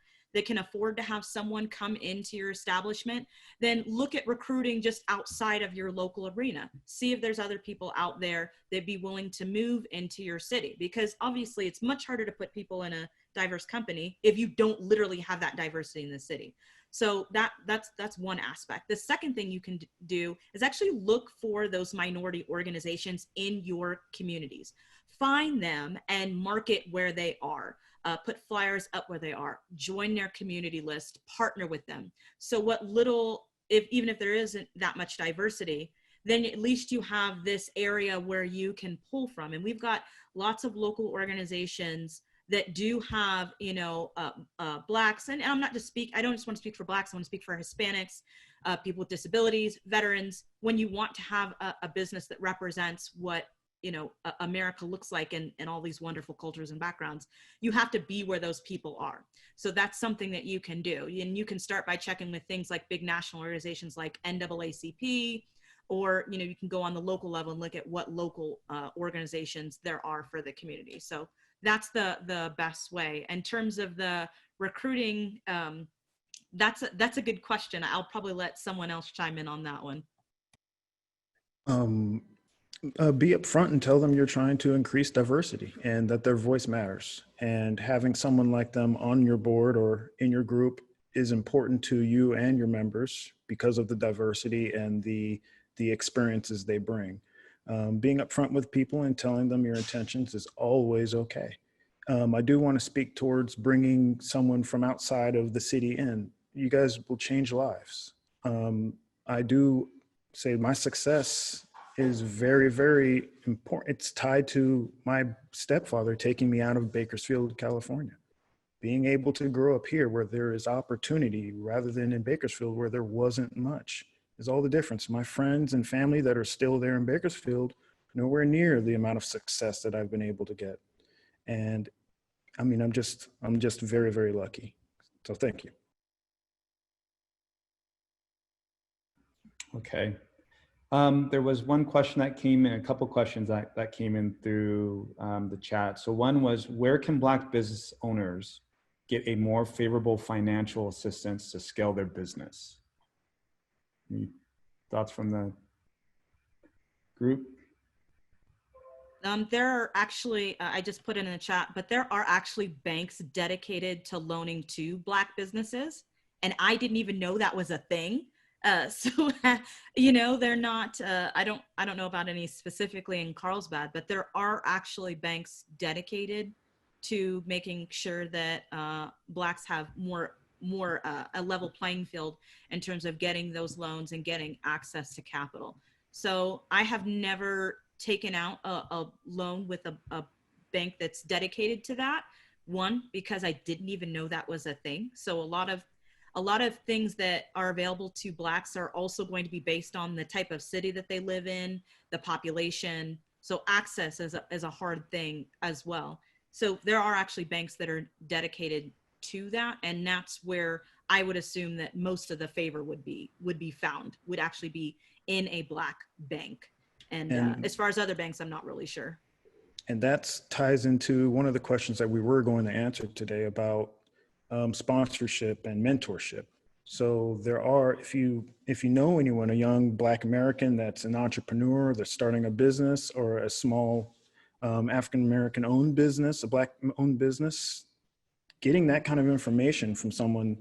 D: can afford to have someone come into your establishment, then look at recruiting just outside of your local arena. See if there's other people out there that'd be willing to move into your city, because obviously it's much harder to put people in a diverse company if you don't literally have that diversity in the city. So that's one aspect. The second thing you can do is actually look for those minority organizations in your communities. Find them and market where they are. Put flyers up where they are, join their community list, partner with them. So what little, even if there isn't that much diversity, then at least you have this area where you can pull from. And we've got lots of local organizations that do have, Blacks, and I'm not just I don't just want to speak for Blacks, I want to speak for Hispanics, people with disabilities, veterans. When you want to have a business that represents what America looks like in all these wonderful cultures and backgrounds, you have to be where those people are. So that's something that you can do. And you can start by checking with things like big national organizations like NAACP, or, you can go on the local level and look at what local organizations there are for the community. So that's the best way. In terms of the recruiting, that's a good question. I'll probably let someone else chime in on that one.
E: Be upfront and tell them you're trying to increase diversity and that their voice matters. And having someone like them on your board or in your group is important to you and your members because of the diversity and the experiences they bring. Being upfront with people and telling them your intentions is always okay. I do want to speak towards bringing someone from outside of the city in. You guys will change lives. I do say my success is very, very important. It's tied to my stepfather taking me out of Bakersfield, California. Being able to grow up here where there is opportunity rather than in Bakersfield where there wasn't much is all the difference. My friends and family that are still there in Bakersfield, nowhere near the amount of success that I've been able to get. And I mean, I'm just very, very lucky. So thank you.
C: Okay. There was one question that came in, a couple questions that came in through the chat. So one was, where can Black business owners get a more favorable financial assistance to scale their business? Any thoughts from the group?
D: There are actually, I just put it in the chat, but there are actually banks dedicated to loaning to Black businesses. And I didn't even know that was a thing. So, they're not, I don't know about any specifically in Carlsbad, but there are actually banks dedicated to making sure that Blacks have more a level playing field in terms of getting those loans and getting access to capital. So I have never taken out a loan with a bank that's dedicated to that. One, because I didn't even know that was a thing. So a lot of things that are available to Blacks are also going to be based on the type of city that they live in, the population. So access is a hard thing as well. So there are actually banks that are dedicated to that. And that's where I would assume that most of the favor would be found, would actually be in a Black bank. And as far as other banks, I'm not really sure.
E: And that ties into one of the questions that we were going to answer today about sponsorship and mentorship. So there are, if you know anyone, a young Black American that's an entrepreneur, that's starting a business or a small African American owned business, a Black owned business, getting that kind of information from someone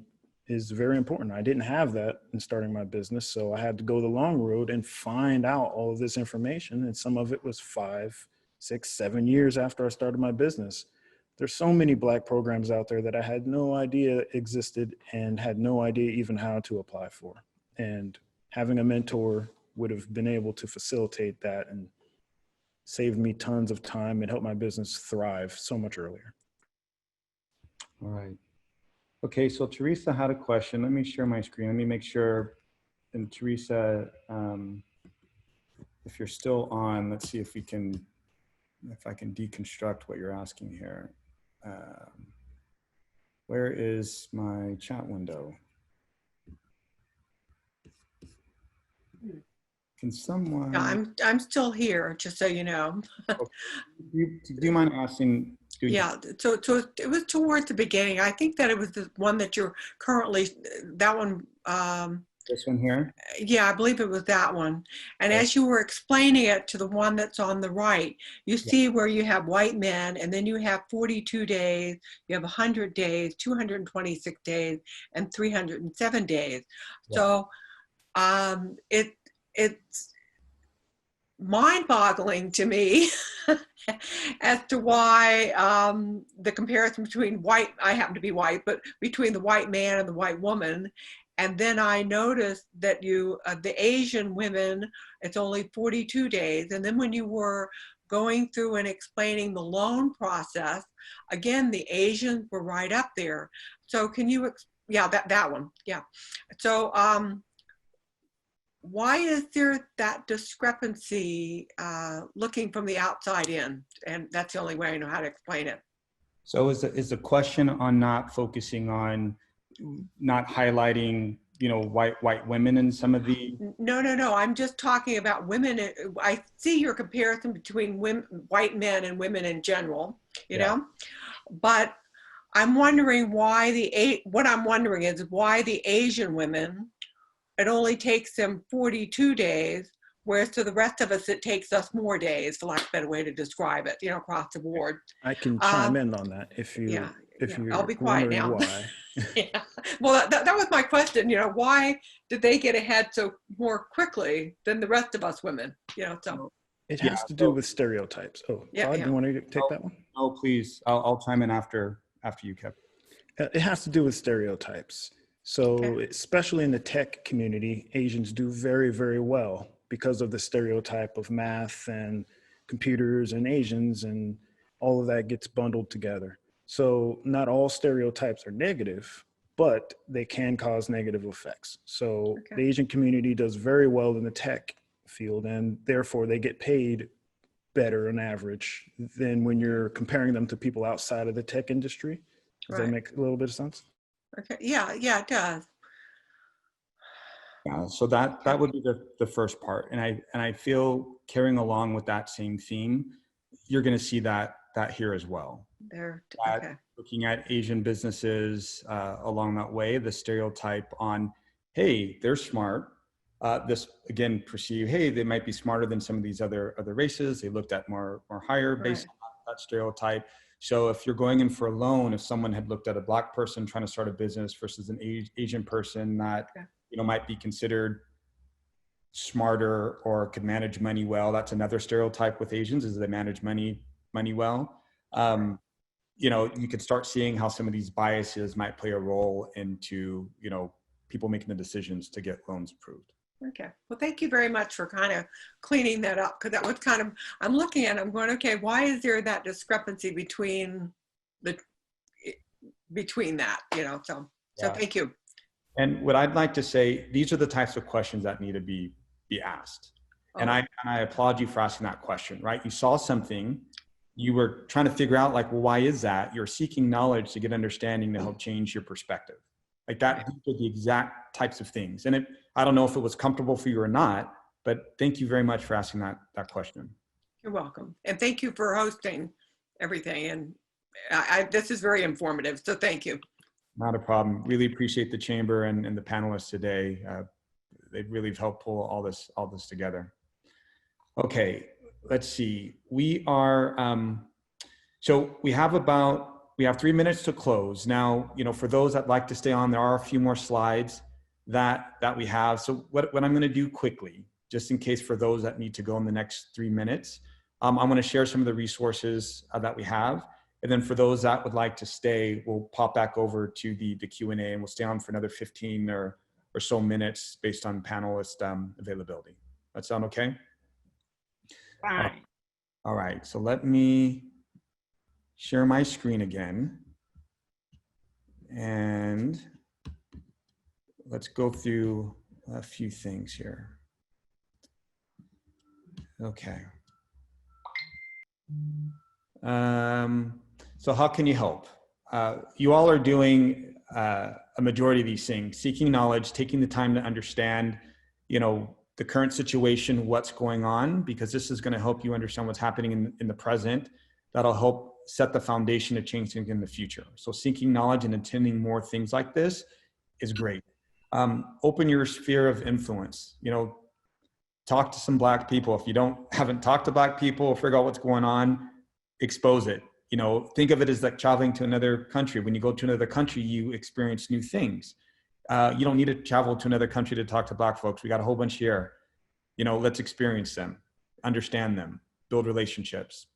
E: is very important. I didn't have that in starting my business, so I had to go the long road and find out all of this information. And some of it was 5, 6, 7 years after I started my business. There's so many Black programs out there that I had no idea existed and had no idea even how to apply for. And having a mentor would have been able to facilitate that and saved me tons of time and helped my business thrive so much earlier.
C: All right. Okay, so Teresa had a question. Let me share my screen. Let me make sure. And Teresa, if you're still on, let's see if I can deconstruct what you're asking here. Where is my chat window? Can someone?
G: Yeah, I'm still here, just so you know.
C: Do you mind asking?
G: Yeah, so it was towards the beginning. I think that it was the one that you're currently, that one,
C: This one here?
G: yeah, I believe it was that one. And
C: Okay.
G: as you were explaining it to the one that's on the right, you see where you have white men, and then you have 42 days, you have 100 days, 226 days, and 307 days.
C: Yeah.
G: So it's mind-boggling to me as to why the comparison between white, I happen to be white, but between the white man and the white woman. And then I noticed that the Asian women, it's only 42 days. And then when you were going through and explaining the loan process, again, the Asians were right up there. So can you, yeah, that one, yeah. So why is there that discrepancy looking from the outside in? And that's the only way I know how to explain it.
C: So is the question on not focusing on, not highlighting, white women in some of the?
G: No. I'm just talking about women. I see your comparison between white men and women in general, you know, but I'm wondering why what I'm wondering is why the Asian women, it only takes them 42 days, whereas to the rest of us, it takes us more days, for lack of a better way to describe it, across the board.
E: I can chime in on that if you're
G: I'll be quiet now.
E: wondering why.
G: Yeah. Well, that was my question. Why did they get ahead so more quickly than the rest of us women? So
E: It has to do with stereotypes. Oh, Claude, do you want to take that one?
C: Oh, please. I'll chime in after you, Kevin.
E: It has to do with stereotypes. So especially in the tech community, Asians do very, very well because of the stereotype of math and computers and Asians, and all of that gets bundled together. So not all stereotypes are negative, but they can cause negative effects. So the Asian community does very well in the tech field, and therefore they get paid better on average than when you're comparing them to people outside of the tech industry. Does that make a little bit of sense?
G: Okay. Yeah, it does.
C: Yeah, so that would be the first part. And I feel carrying along with that same theme, you're going to see that here as well. Looking at Asian businesses along that way, the stereotype on, hey, they're smart. This again perceive, hey, they might be smarter than some of these other races. They looked at more higher based on that stereotype. So if you're going in for a loan, if someone had looked at a Black person trying to start a business versus an Asian person that might be considered smarter or could manage money well, that's another stereotype with Asians, is they manage money well. You could start seeing how some of these biases might play a role into people making the decisions to get loans approved.
G: Okay. Well, thank you very much for kind of cleaning that up, because that was kind of, I'm looking at it, I'm going, okay, why is there that discrepancy between that, so thank you.
C: And what I'd like to say, these are the types of questions that need to be asked. And I applaud you for asking that question, right? You saw something, you were trying to figure out like, well, why is that? You're seeking knowledge to get understanding to help change your perspective. Like that, these are the exact types of things. And I don't know if it was comfortable for you or not, but thank you very much for asking that question.
G: You're welcome. And thank you for hosting everything. And this is very informative, so thank you.
C: Not a problem. Really appreciate the chamber and the panelists today. They've really helped pull all this together. Okay, let's see. We are, so we have 3 minutes to close. Now, for those that like to stay on, there are a few more slides that we have. So what I'm gonna do quickly, just in case for those that need to go in the next 3 minutes, I'm gonna share some of the resources that we have. And then for those that would like to stay, we'll pop back over to the Q&A, and we'll stay on for another 15 or so minutes based on panelist availability. That sound okay?
G: Fine.
C: All right, so let me share my screen again. And let's go through a few things here. Okay. So how can you help? You all are doing a majority of these things, seeking knowledge, taking the time to understand, the current situation, what's going on, because this is going to help you understand what's happening in the present. That'll help set the foundation to change things in the future. So seeking knowledge and attending more things like this is great. Open your sphere of influence. You know, talk to some Black people. If you haven't talked to Black people, figure out what's going on, expose it. You know, think of it as like traveling to another country. When you go to another country, you experience new things. You don't need to travel to another country to talk to Black folks. We got a whole bunch here. You know, let's experience them, understand them, build relationships.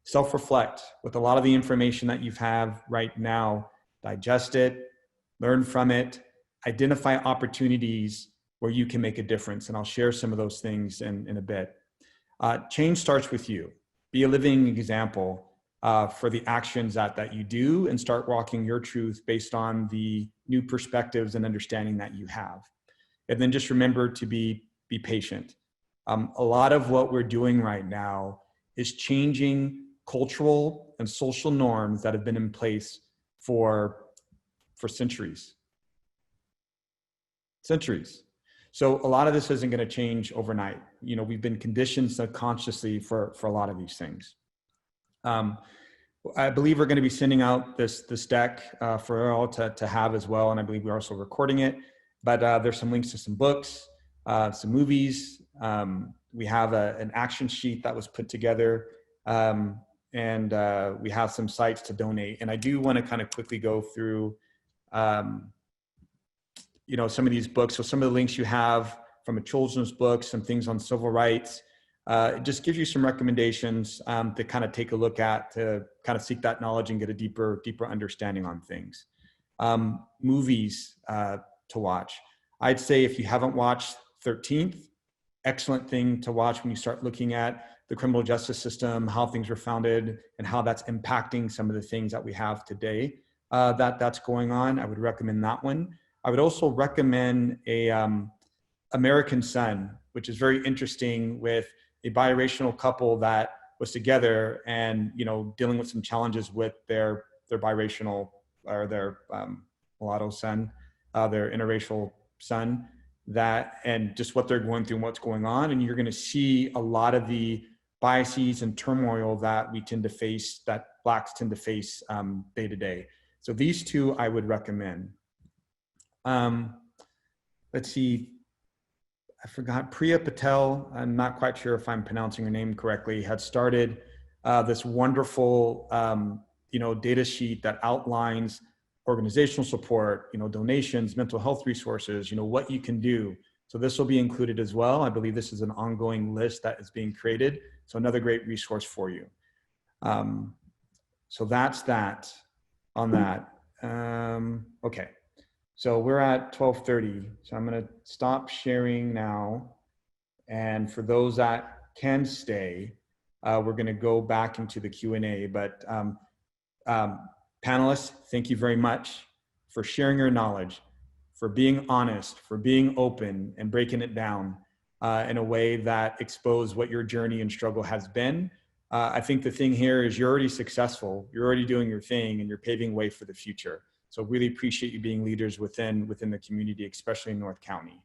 C: Self-reflect with a lot of the information that you have right now, digest it, learn from it, identify opportunities where you can make a difference. And I'll share some of those things in a bit. Change starts with you. Be a living example for the actions that you do, and start walking your truth based on the new perspectives and understanding that you have. And then just remember to be patient. A lot of what we're doing right now is changing cultural and social norms that have been in place for centuries. So a lot of this isn't going to change overnight. You know, we've been conditioned subconsciously for a lot of these things. I believe we're going to be sending out this deck for all to have as well, and I believe we're also recording it. But there's some links to some books, some movies. We have an action sheet that was put together, and we have some sites to donate. And I do want to kind of quickly go through, you know, some of these books. So some of the links you have from a children's book, some things on civil rights. It just gives you some recommendations to kind of take a look at, to kind of seek that knowledge and get a deeper understanding on things. Movies to watch. I'd say if you haven't watched 13th, excellent thing to watch when you start looking at the criminal justice system, how things were founded, and how that's impacting some of the things that we have today that's going on. I would recommend that one. I would also recommend American Son, which is very interesting, with a biracial couple that was together and, you know, dealing with some challenges with their biracial or their mulatto son, their interracial son, and just what they're going through and what's going on. And you're going to see a lot of the biases and turmoil that we tend to face, that Blacks tend to face day to day. So these two I would recommend. Let's see. I forgot, Priya Patel, I'm not quite sure if I'm pronouncing her name correctly, had started this wonderful, you know, data sheet that outlines organizational support, you know, donations, mental health resources, you know, what you can do. So this will be included as well. I believe this is an ongoing list that is being created. So another great resource for you. So that's that on that. Okay. So we're at 12:30, so I'm going to stop sharing now. And for those that can stay, we're going to go back into the Q&A. But panelists, thank you very much for sharing your knowledge, for being honest, for being open and breaking it down in a way that exposed what your journey and struggle has been. I think the thing here is you're already successful, you're already doing your thing, and you're paving way for the future. So really appreciate you being leaders within the community, especially in North County.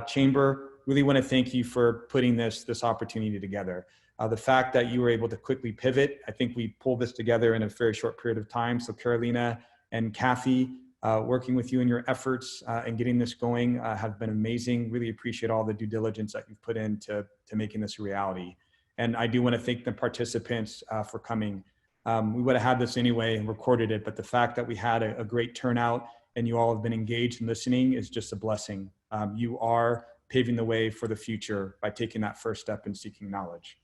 C: Chamber, really want to thank you for putting this opportunity together. The fact that you were able to quickly pivot, I think we pulled this together in a very short period of time. So Carolina and Kathy, working with you in your efforts and getting this going have been amazing. Really appreciate all the due diligence that you've put into making this a reality. And I do want to thank the participants for coming. We would have had this anyway and recorded it, but the fact that we had a great turnout and you all have been engaged and listening is just a blessing. You are paving the way for the future by taking that first step in seeking knowledge.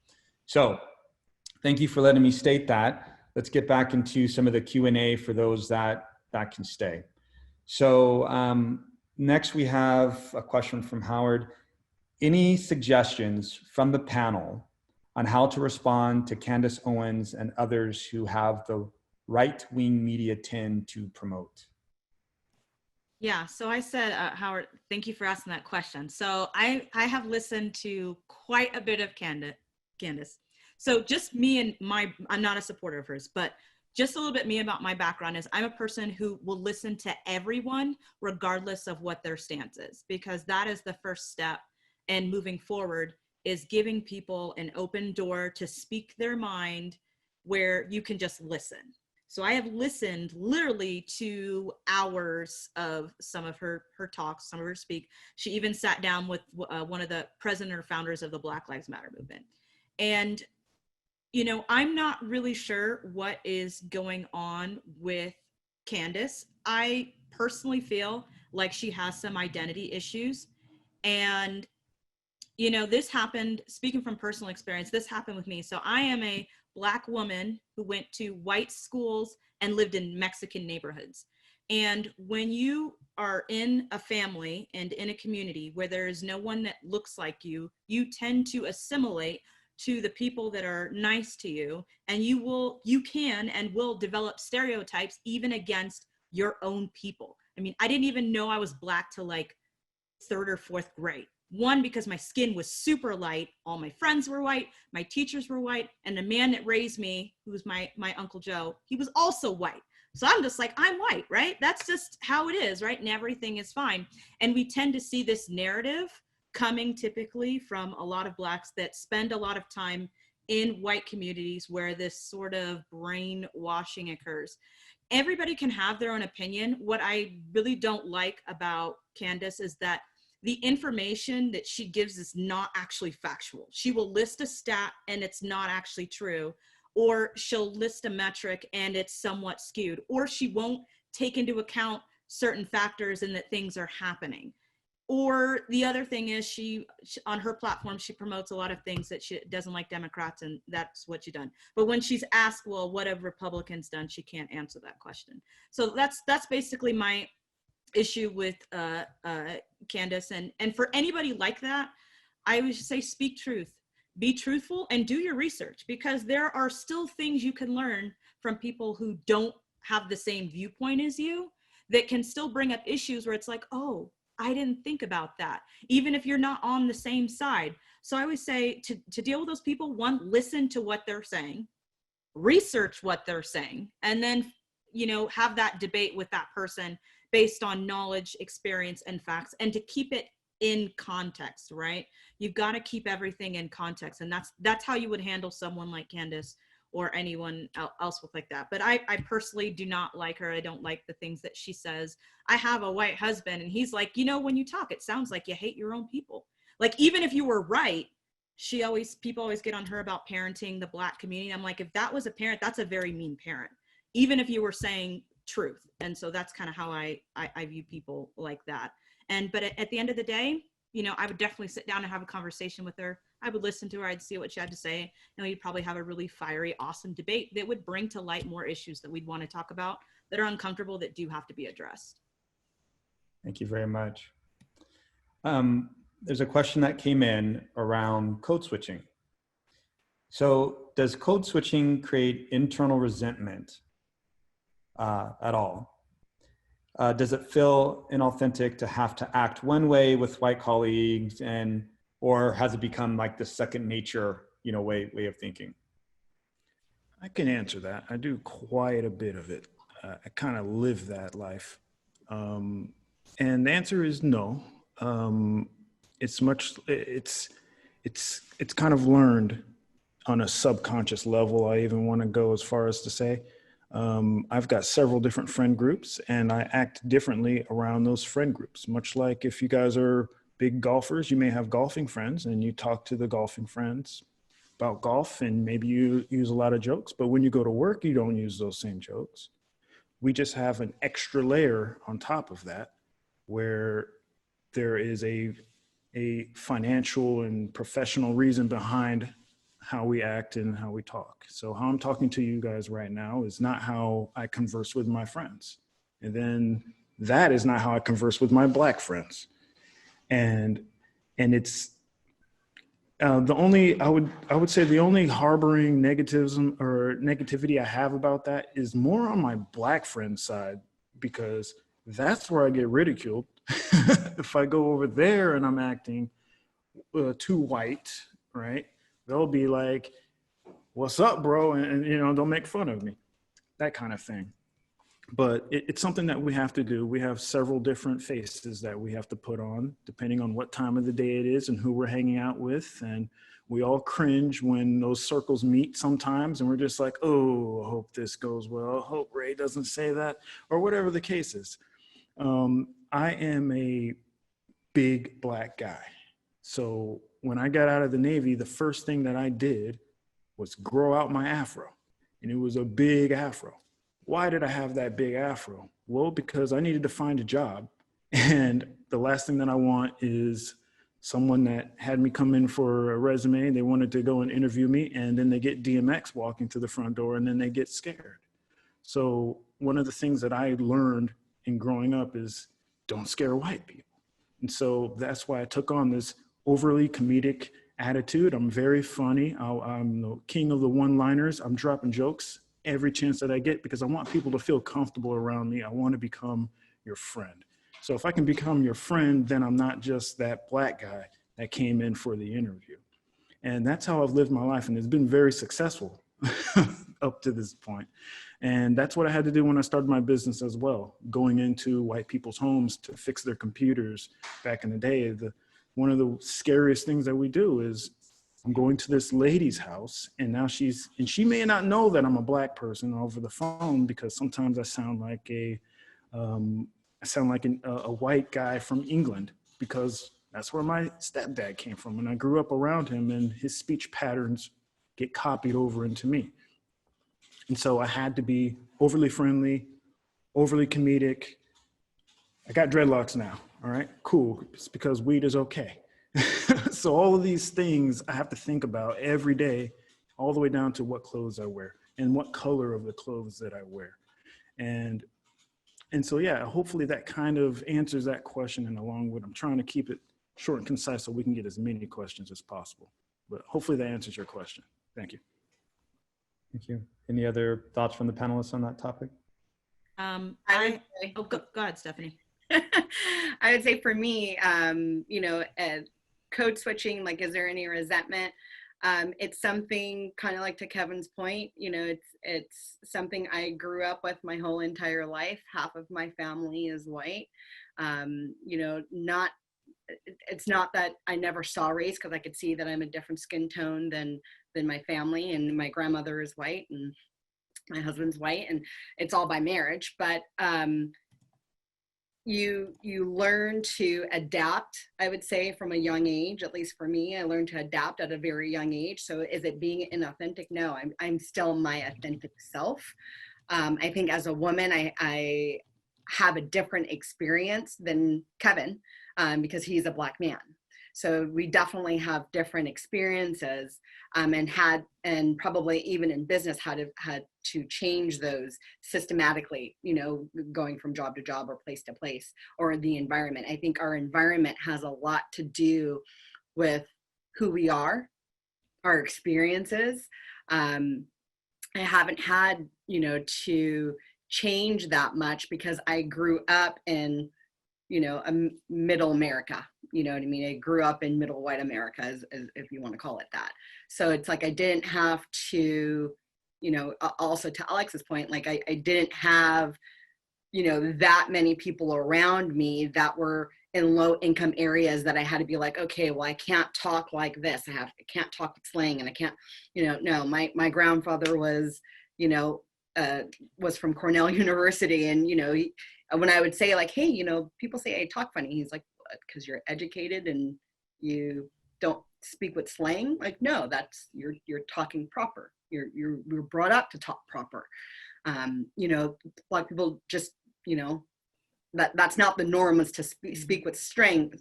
C: So thank you for letting me state that. Let's get back into some of the Q&A for those that can stay. So next we have a question from Howard. Any suggestions from the panel on how to respond to Candace Owens and others who have the right-wing media tend to promote?
D: Yeah, so I said, Howard, thank you for asking that question. So I have listened to quite a bit of Candace. So just me and I'm not a supporter of hers, but just a little bit me about my background is I'm a person who will listen to everyone regardless of what their stance is, because that is the first step and moving forward is giving people an open door to speak their mind where you can just listen. So I have listened literally to hours of some of her talks, some of her speak. She even sat down with one of the president or founders of the Black Lives Matter movement. And, you know, I'm not really sure what is going on with Candace. I personally feel like she has some identity issues. And, you know, this happened, speaking from personal experience, this happened with me. So I am a Black woman who went to white schools and lived in Mexican neighborhoods. And when you are in a family and in a community where there is no one that looks like you, you tend to assimilate to the people that are nice to you, and you can and will develop stereotypes even against your own people. I mean, I didn't even know I was Black till like 3rd or 4th grade. One, because my skin was super light. All my friends were white. My teachers were white. And the man that raised me, who was my Uncle Joe, he was also white. So I'm just like, I'm white, right? That's just how it is, right? And everything is fine. And we tend to see this narrative coming typically from a lot of Blacks that spend a lot of time in white communities where this sort of brainwashing occurs. Everybody can have their own opinion. What I really don't like about Candace is that the information that she gives is not actually factual. She will list a stat and it's not actually true, or she'll list a metric and it's somewhat skewed, or she won't take into account certain factors and that things are happening. Or the other thing is she on her platform, she promotes a lot of things that she doesn't like Democrats, and that's what she's done. But when she's asked, well, what have Republicans done? She can't answer that question. So that's basically my issue with Candace. And for anybody like that, I would say speak truth, be truthful, and do your research, because there are still things you can learn from people who don't have the same viewpoint as you that can still bring up issues where it's like, oh, I didn't think about that, even if you're not on the same side. So I always say to deal with those people, one, listen to what they're saying, research what they're saying, and then, you know, have that debate with that person based on knowledge, experience, and facts, and to keep it in context, right? You've got to keep everything in context. And that's how you would handle someone like Candace or anyone else with like that. But I personally do not like her. I don't like the things that she says. I have a white husband and he's like, you know, when you talk, it sounds like you hate your own people. Like, even if you were right, people always get on her about parenting the Black community. I'm like, if that was a parent, that's a very mean parent, even if you were saying truth. And so that's kind of how I view people like that. But at the end of the day, you know, I would definitely sit down and have a conversation with her. I would listen to her. I'd see what she had to say. And we'd probably have a really fiery, awesome debate that would bring to light more issues that we'd want to talk about that are uncomfortable, that do have to be addressed.
C: Thank you very much. There's a question that came in around code switching. So does code switching create internal resentment at all? Does it feel inauthentic to have to act one way with white colleagues, or has it become like the second nature, you know, way of thinking?
E: I can answer that. I do quite a bit of it. I kind of live that life. And the answer is no. It's kind of learned on a subconscious level. I even want to go as far as to say, I've got several different friend groups and I act differently around those friend groups. Much like if you guys are big golfers, you may have golfing friends and you talk to the golfing friends about golf and maybe you use a lot of jokes, but when you go to work, you don't use those same jokes. We just have an extra layer on top of that where there is a financial and professional reason behind how we act and how we talk. So how I'm talking to you guys right now is not how I converse with my friends. And then that is not how I converse with my Black friends. And it's I would say the only harboring negativism or negativity I have about that is more on my Black friend side, because that's where I get ridiculed. If I go over there and I'm acting too white, right? They'll be like, "What's up, bro?" And you know, they'll make fun of me, that kind of thing. But it's something that we have to do. We have several different faces that we have to put on, depending on what time of the day it is and who we're hanging out with. And we all cringe when those circles meet sometimes, and we're just like, oh, I hope this goes well. I hope Ray doesn't say that, or whatever the case is. I am a big black guy. So when I got out of the Navy, the first thing that I did was grow out my afro, and it was a big afro. Why did I have that big afro? Well, because I needed to find a job. And the last thing that I want is someone that had me come in for a resume, they wanted to go and interview me, and then they get DMX walking through the front door, and then they get scared. So one of the things that I learned in growing up is don't scare white people. And so that's why I took on this overly comedic attitude. I'm very funny. I'm the king of the one-liners. I'm dropping jokes every chance that I get because I want people to feel comfortable around me. I want to become your friend. So if I can become your friend, then I'm not just that black guy that came in for the interview. And that's how I've lived my life, and it's been very successful up to this point. And that's what I had to do when I started my business as well, going into white people's homes to fix their computers back in the day. One of the scariest things that we do is I'm going to this lady's house, and now she may not know that I'm a black person over the phone, because sometimes I sound like a white guy from England, because that's where my stepdad came from. And I grew up around him, and his speech patterns get copied over into me. And so I had to be overly friendly, overly comedic. I got dreadlocks now, all right, cool. It's because weed is okay. So all of these things I have to think about every day, all the way down to what clothes I wear and what color of the clothes that I wear. And so, yeah, hopefully that kind of answers that question. And along with, I'm trying to keep it short and concise so we can get as many questions as possible. But hopefully that answers your question. Thank you.
C: Thank you. Any other thoughts from the panelists on that topic?
D: Go ahead, Stephanie.
F: I would say for me, code switching, like, is there any resentment? It's something kind of like to Kevin's point, it's something I grew up with my whole entire life. Half of my family is white. It's not that I never saw race, because I could see that I'm a different skin tone than my family, and my grandmother is white and my husband's white, and it's all by marriage. But you learn to adapt, I would say, from a young age. At least for me, I learned to adapt at a very young age. So is it being inauthentic? No, I'm still my authentic self. I think as a woman, I have a different experience than Kevin, because he's a black man. So we definitely have different experiences, and probably even in business had to change those systematically, going from job to job or place to place, or the environment. I think our environment has a lot to do with who we are, our experiences. I haven't had, to change that much, because I grew up in, a middle America, you know what I mean? I grew up in middle white America, as if you want to call it that. So it's like, I didn't have to, also to Alex's point, like I didn't have, that many people around me that were in low income areas that I had to be like, okay, well, I can't talk like this. I can't talk with slang, and I can't, no, my grandfather was, was from Cornell University. And, when I would say like, hey, people say I talk funny. He's like, because you're educated and you don't speak with slang. Like, no, that's, you're talking proper. You're brought up to talk proper. Black people just, that's not the norm, is to speak with slang.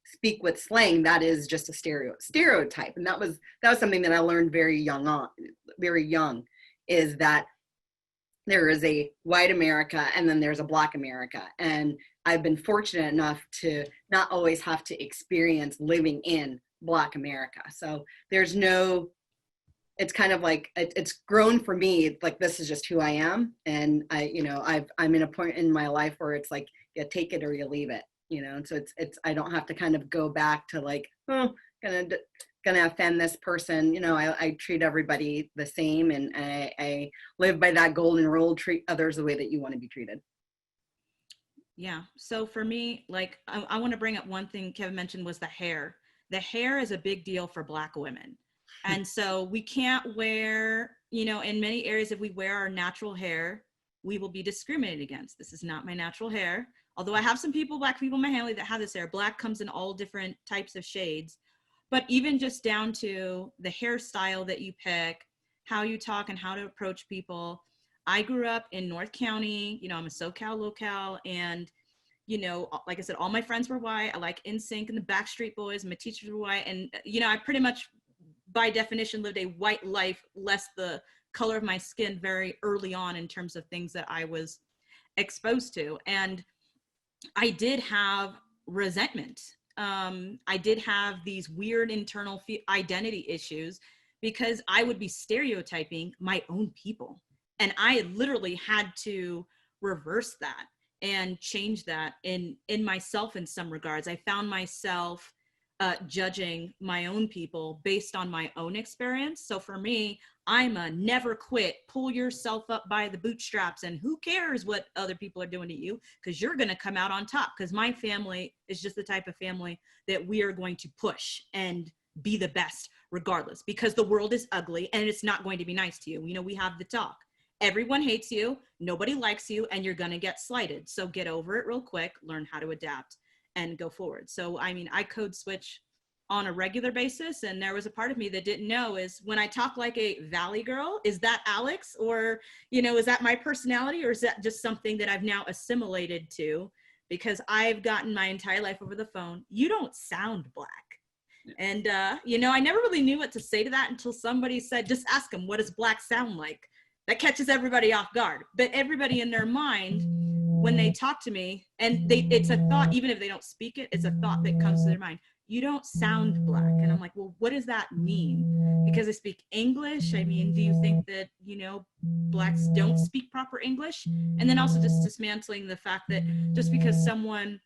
F: Speak with slang. That is just a stereotype. And that was something that I learned very young, is that there is a white America and then there's a black America. And I've been fortunate enough to not always have to experience living in black America. So there's no, it's kind of like, it's grown for me, like, this is just who I am. And I'm in a point in my life where it's like, you take it or you leave it, and so it's, I don't have to kind of go back to like, gotta going to offend this person. You know, I treat everybody the same, and I live by that golden rule: treat others the way that you want to be treated.
D: Yeah. So for me, like, I want to bring up one thing Kevin mentioned was the hair. The hair is a big deal for Black women. And so we can't wear, you know, in many areas, if we wear our natural hair, we will be discriminated against. This is not my natural hair. Although I have some people, Black people in my family that have this hair. Black comes in all different types of shades. But even just down to the hairstyle that you pick, how you talk and how to approach people. I grew up in North County, you know, I'm a SoCal locale, and, you know, like I said, all my friends were white. I like NSYNC and the Backstreet Boys, my teachers were white. And, you know, I pretty much, by definition, lived a white life, less the color of my skin very early on in terms of things that I was exposed to. And I did have resentment. I did have these weird internal identity issues because I would be stereotyping my own people. And I literally had to reverse that and change that in myself in some regards. I found myself judging my own people based on my own experience. So for me, I'm a never quit, pull yourself up by the bootstraps, and who cares what other people are doing to you, because you're going to come out on top. Because my family is just the type of family that we are going to push and be the best regardless, because the world is ugly and it's not going to be nice to you. You know, we have the talk. Everyone hates you, nobody likes you, and you're going to get slighted. So get over it real quick, learn how to adapt and go forward. So, I mean, I code switch on a regular basis. And there was a part of me that didn't know, is when I talk like a Valley girl, is that Alex, or, you know, is that my personality, or is that just something that I've now assimilated to? Because I've gotten my entire life over the phone, you don't sound Black. And, you know, I never really knew what to say to that until somebody said, just ask them, what does Black sound like? That catches everybody off guard. But everybody in their mind, when they talk to me, and it's a thought, even if they don't speak it, it's a thought that comes to their mind. You don't sound Black. And I'm like, well, what does that mean? Because I speak English. I mean, do you think that, you know, Blacks don't speak proper English? And then also just dismantling the fact that just because someone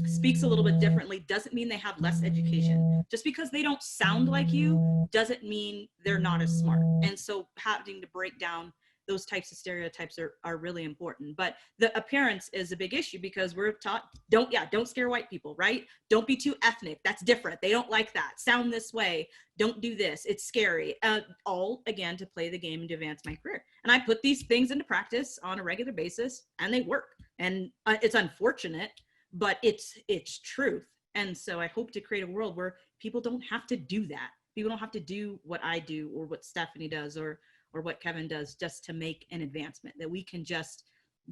D: speaks a little bit differently doesn't mean they have less education. Just because they don't sound like you doesn't mean they're not as smart. And so having to break down those types of stereotypes are really important. But the appearance is a big issue because we're taught, don't scare white people, right? Don't be too ethnic. That's different. They don't like that. Sound this way. Don't do this. It's scary. All, again, to play the game and to advance my career. And I put these things into practice on a regular basis, and they work. And it's unfortunate, but it's truth. And so I hope to create a world where people don't have to do that. People don't have to do what I do or what Stephanie does or what Kevin does just to make an advancement, that we can just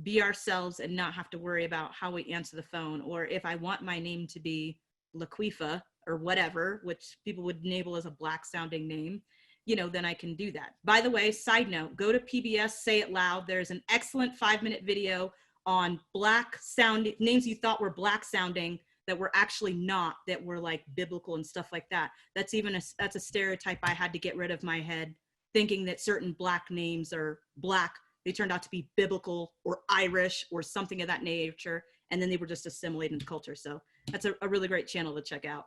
D: be ourselves and not have to worry about how we answer the phone, or if I want my name to be Laquifa or whatever, which people would enable as a Black sounding name, you know, then I can do that. By the way, side note, go to PBS, Say It Loud. There's an excellent 5-minute video on Black sounding names you thought were Black sounding that were actually not, that were like biblical and stuff like that. That's a stereotype I had to get rid of my head, thinking that certain Black names are Black. They turned out to be biblical or Irish or something of that nature. And then they were just assimilated into culture. So that's a really great channel to check out.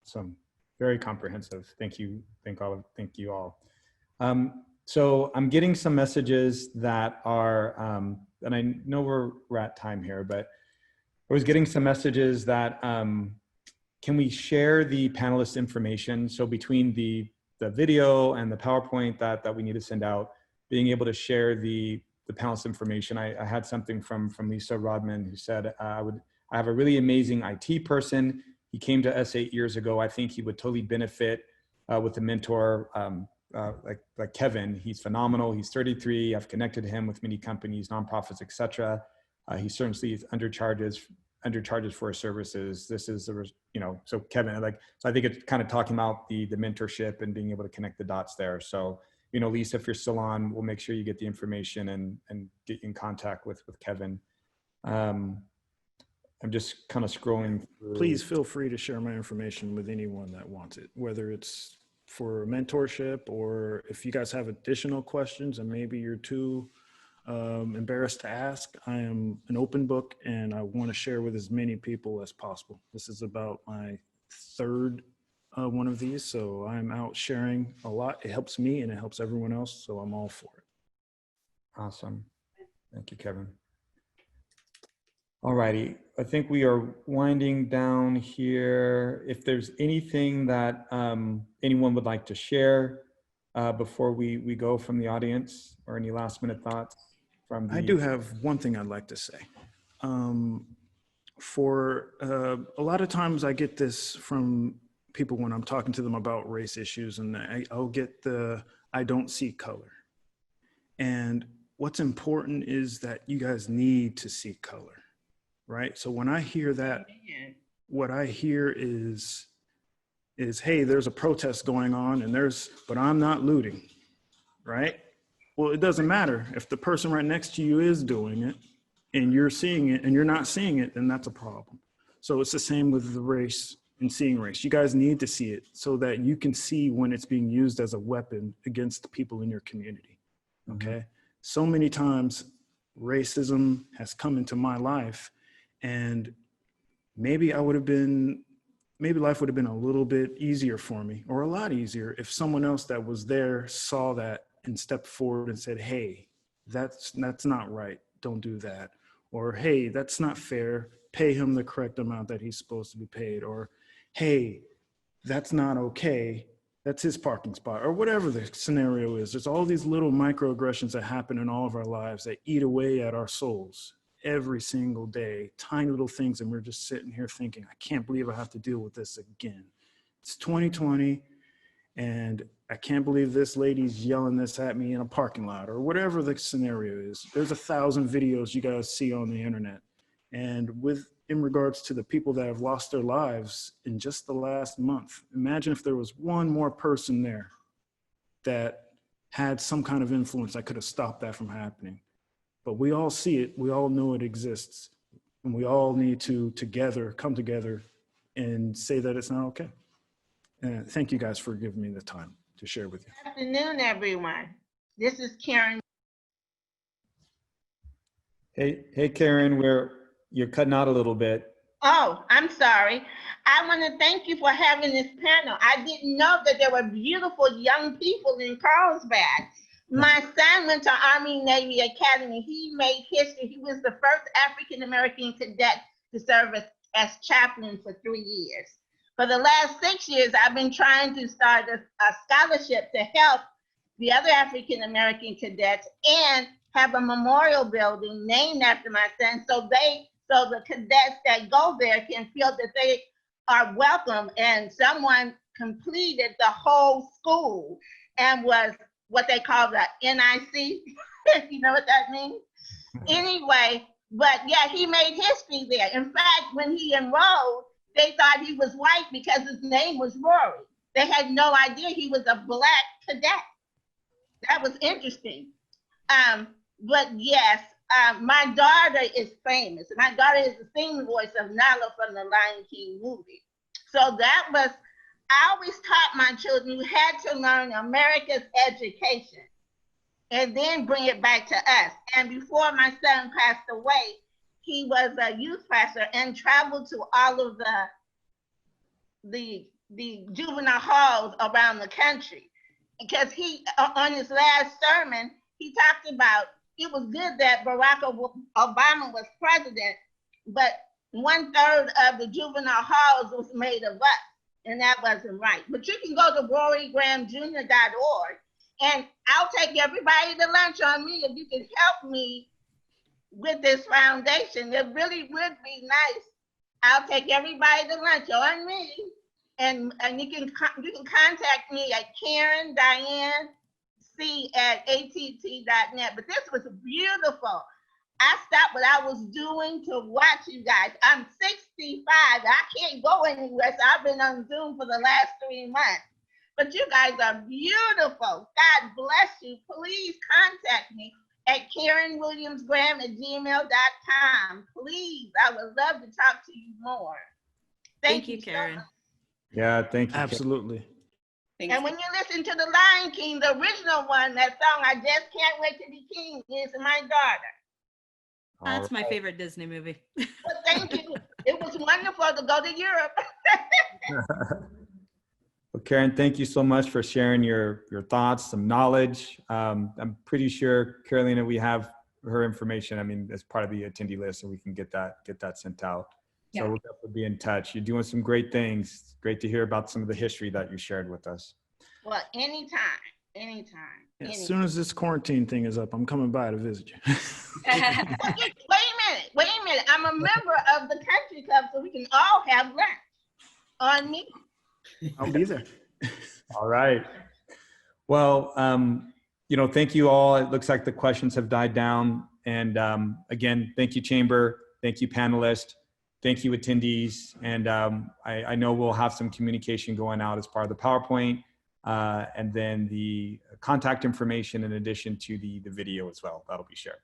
C: So very comprehensive. Thank you. Thank you all. So I'm getting some messages that are, and I know we're at time here, but I was getting some messages that, can we share the panelist information? So between the video and the PowerPoint that we need to send out, being able to share the panelist information. I had something from Lisa Rodman who said, I have a really amazing IT person. He came to us 8 years ago. I think he would totally benefit with a mentor like Kevin. He's phenomenal. He's 33. I've connected him with many companies, nonprofits, etc. He certainly undercharges for his services. This is, so Kevin, so I think it's kind of talking about the mentorship and being able to connect the dots there. So, Lisa, if you're still on, we'll make sure you get the information and get in contact with Kevin. I'm just kind of scrolling through.
E: Please feel free to share my information with anyone that wants it, whether it's for mentorship or if you guys have additional questions and maybe you're too embarrassed to ask. I am an open book and I want to share with as many people as possible. This is about my third one of these, so I'm out sharing a lot. It helps me and it helps everyone else, so I'm all for it.
C: Awesome. Thank you, Kevin. All righty. I think we are winding down here. If there's anything that anyone would like to share before we go from the audience, or any last minute thoughts from the...
E: I do have one thing I'd like to say. For a lot of times I get this from people when I'm talking to them about race issues, and I'll get the, I don't see color. And what's important is that you guys need to see color, right? So when I hear that, what I hear is, hey, there's a protest going on and but I'm not looting, right? Well, it doesn't matter. If the person right next to you is doing it and you're seeing it and you're not seeing it, then that's a problem. So it's the same with the race and seeing race. You guys need to see it so that you can see when it's being used as a weapon against the people in your community, okay? So many times racism has come into my life, and maybe life would have been a little bit easier for me, or a lot easier, if someone else that was there saw that and stepped forward and said, hey, that's not right, don't do that. Or, hey, that's not fair, pay him the correct amount that he's supposed to be paid. Or, hey, that's not okay, that's his parking spot, or whatever the scenario is. There's all these little microaggressions that happen in all of our lives that eat away at our souls every single day, tiny little things, and we're just sitting here thinking, I can't believe I have to deal with this again. It's 2020, and I can't believe this lady's yelling this at me in a parking lot, or whatever the scenario is. There's 1,000 videos you guys see on the internet. And in regards to the people that have lost their lives in just the last month, imagine if there was one more person there that had some kind of influence that could have stopped that from happening. But we all see it, we all know it exists, and we all need to come together and say that it's not okay. And thank you guys for giving me the time to share with you.
I: Good afternoon, everyone. This is Karen.
C: Hey, Karen, you're cutting out a little bit.
I: Oh, I'm sorry. I want to thank you for having this panel. I didn't know that there were beautiful young people in Carlsbad. My son went to Army Navy Academy. He made history. He was the first African-American cadet to serve as chaplain for 3 years. For the last 6 years, I've been trying to start a scholarship to help the other African-American cadets and have a memorial building named after my son, so the cadets that go there can feel that they are welcome. And someone completed the whole school and was what they call the NIC. You know what that means? Anyway, but yeah, he made history there. In fact, when he enrolled, they thought he was white because his name was Rory. They had no idea he was a Black cadet. That was interesting. But yes, my daughter is famous. My daughter is the singing voice of Nala from the Lion King movie. So that was, I always taught my children, you had to learn America's education and then bring it back to us. And before my son passed away, he was a youth pastor and traveled to all of the juvenile halls around the country. Because he, on his last sermon, he talked about, it was good that Barack Obama was president, but 1/3 of the juvenile halls was made of us, and that wasn't right. But you can go to RoryGrahamJr.org, and I'll take everybody to lunch on me if you can help me with this foundation. It really would be nice. I'll take everybody to lunch on me, and you can contact me at Karen Diane @att.net. But this was beautiful. I stopped what I was doing to watch you guys. I'm 65. I can't go anywhere, so I've been on Zoom for the last 3 months. But you guys are beautiful. God bless you. Please contact me at KarenWilliamsGraham@gmail.com. Please, I would love to talk to you more.
D: Thank you, Karen.
I: So much.
C: Yeah, thank you.
E: Absolutely.
F: Thanks.
I: And when you listen to the Lion King, the original one, that song, I Just Can't Wait to Be King, is my daughter.
D: That's my favorite Disney movie.
I: But thank you. It was wonderful to go to Europe.
C: Well, Karen, thank you so much for sharing your thoughts, some knowledge. I'm pretty sure, Carolina, we have her information. I mean, as part of the attendee list, so we can get that sent out. So we'll definitely be in touch. You're doing some great things. It's great to hear about some of the history that you shared with us.
I: Well, anytime.
E: As soon as this quarantine thing is up, I'm coming by to visit you.
I: Wait a minute. I'm a member of the country club, so we can all have lunch on me.
E: I'll be there.
C: All right. Well, thank you all. It looks like the questions have died down. And again, thank you, Chamber. Thank you, panelists. Thank you, attendees. And I know we'll have some communication going out as part of the PowerPoint and then the contact information in addition to the video as well. That'll be shared.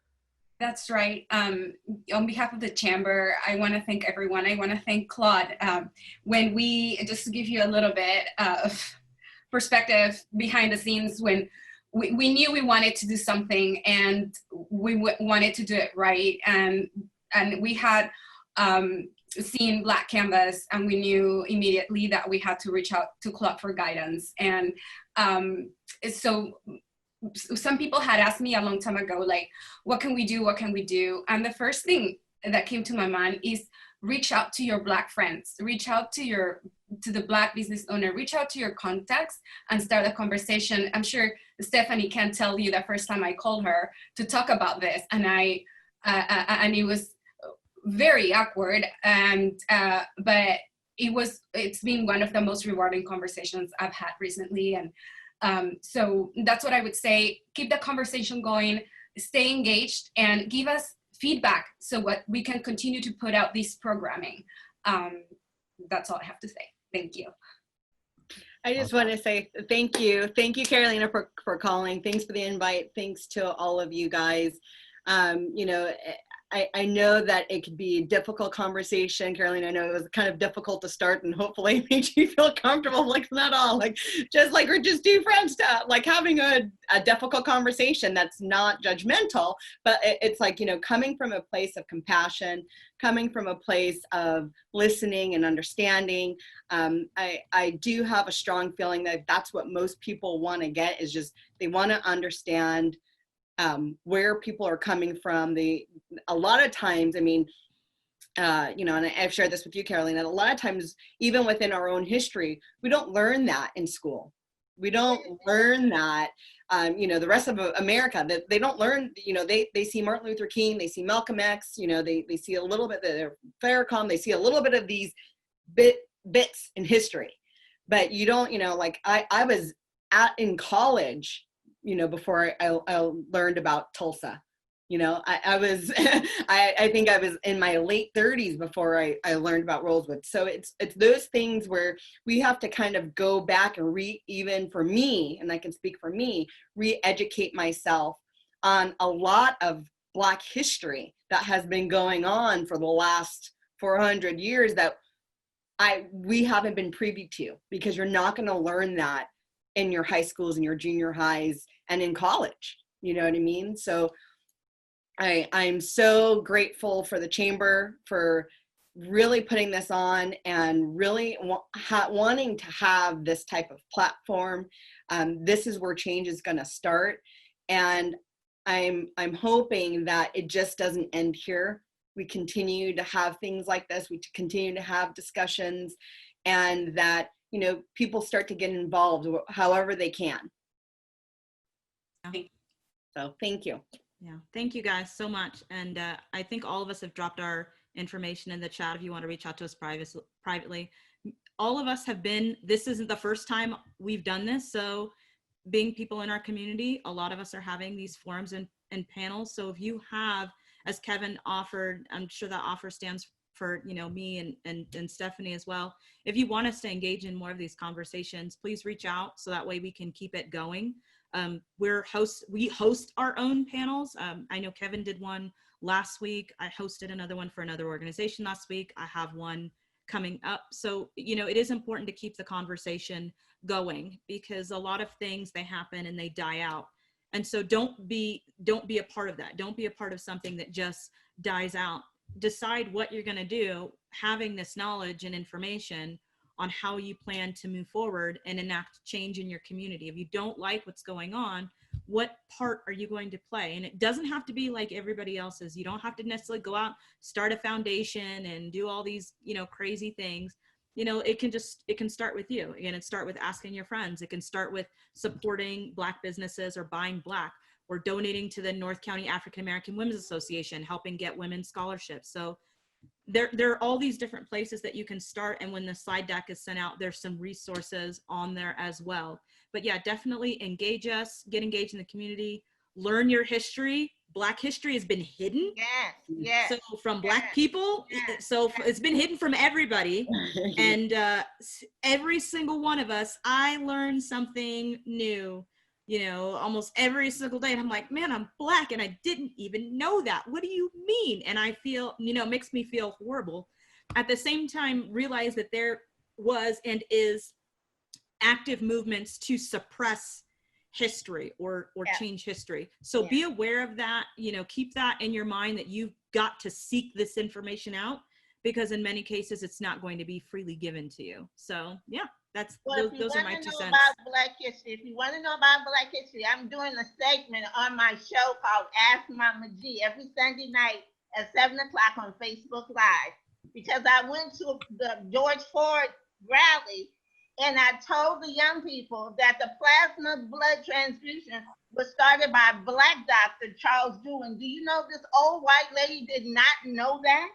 J: That's right. On behalf of the Chamber, I want to thank everyone. I want to thank Claude. Just to give you a little bit of perspective behind the scenes, when we knew we wanted to do something and we wanted to do it right. And we had seen Black Canvas, and we knew immediately that we had to reach out to Claude for guidance. And so some people had asked me a long time ago, like, what can we do? What can we do? And the first thing that came to my mind is reach out to your Black friends, reach out to the Black business owner, reach out to your contacts and start a conversation. I'm sure Stephanie can tell you the first time I called her to talk about this, and and it was very awkward, but it's been one of the most rewarding conversations I've had recently. And so that's what I would say. Keep the conversation going, stay engaged, and give us feedback so what we can continue to put out this programming. That's all I have to say. Thank you.
F: I just want to say thank you. Thank you, Carolina, for calling. Thanks for the invite. Thanks to all of you guys. I know that it could be a difficult conversation. Carolina, I know it was kind of difficult to start, and hopefully it makes you feel comfortable. Like, not all, like, just like we're just two friends, like having a difficult conversation that's not judgmental, but it's like, coming from a place of compassion, coming from a place of listening and understanding. I do have a strong feeling that that's what most people want to get, is just they want to understand where people are coming from. A lot of times, I mean, and I've shared this with you, Carolina, a lot of times, even within our own history, we don't learn that in school. We don't learn that, the rest of America, that they don't learn, they see Martin Luther King, they see Malcolm X, they see a little bit of Farrakhan, they see a little bit of these bits in history, but you don't, like I was in college, before I learned about Tulsa. I was, I think I was in my late 30s before I learned about Rosewood. So it's those things where we have to kind of go back and even for me, and I can speak for me, re-educate myself on a lot of Black history that has been going on for the last 400 years that we haven't been privy to, because you're not going to learn that in your high schools and your junior highs and in college. You know what I mean? So I'm so grateful for the Chamber for really putting this on and really wanting to have this type of platform. This is where change is going to start. And I'm hoping that it just doesn't end here. We continue to have things like this. We continue to have discussions, and that, people start to get involved however they can. So thank you.
D: Yeah, thank you guys so much. And I think all of us have dropped our information in the chat if you want to reach out to us privately. All of us have been, this isn't the first time we've done this. So being people in our community, a lot of us are having these forums and panels. So if you have, as Kevin offered, I'm sure that offer stands for me and Stephanie as well. If you want us to engage in more of these conversations, please reach out so that way we can keep it going. We host our own panels. I know Kevin did one last week. I hosted another one for another organization last week. I have one coming up. So, it is important to keep the conversation going, because a lot of things, they happen and they die out. And so don't be a part of that. Don't be a part of something that just dies out. Decide what you're going to do, having this knowledge and information on how you plan to move forward and enact change in your community. If you don't like what's going on, what part are you going to play? And it doesn't have to be like everybody else's. You don't have to necessarily go out, start a foundation and do all these, crazy things. It can start with you. Again, it start with asking your friends. It can start with supporting Black businesses or buying Black, or donating to the North County African American Women's Association, helping get women scholarships. So there are all these different places that you can start. And when the slide deck is sent out, there's some resources on there as well. But yeah, definitely engage us, get engaged in the community, learn your history. Black history has been hidden.
I: Yes.
D: So from Black people, so it's been hidden from everybody. And every single one of us, I learned something new, almost every single day. And I'm like, man, I'm Black and I didn't even know that. What do you mean? And I feel, makes me feel horrible. At the same time, realize that there was and is active movements to suppress history or change history. So be aware of that, keep that in your mind, that you've got to seek this information out, because in many cases it's not going to be freely given to you. So yeah, those are my 2 cents.
I: About Black history, if you want to know about Black history, I'm doing a segment on my show called Ask Mama G every Sunday night at 7 o'clock on Facebook Live, because I went to the George Ford rally and I told the young people that the plasma blood transfusion was started by Black doctor Charles Dewey. Do you know this old white lady did not know that?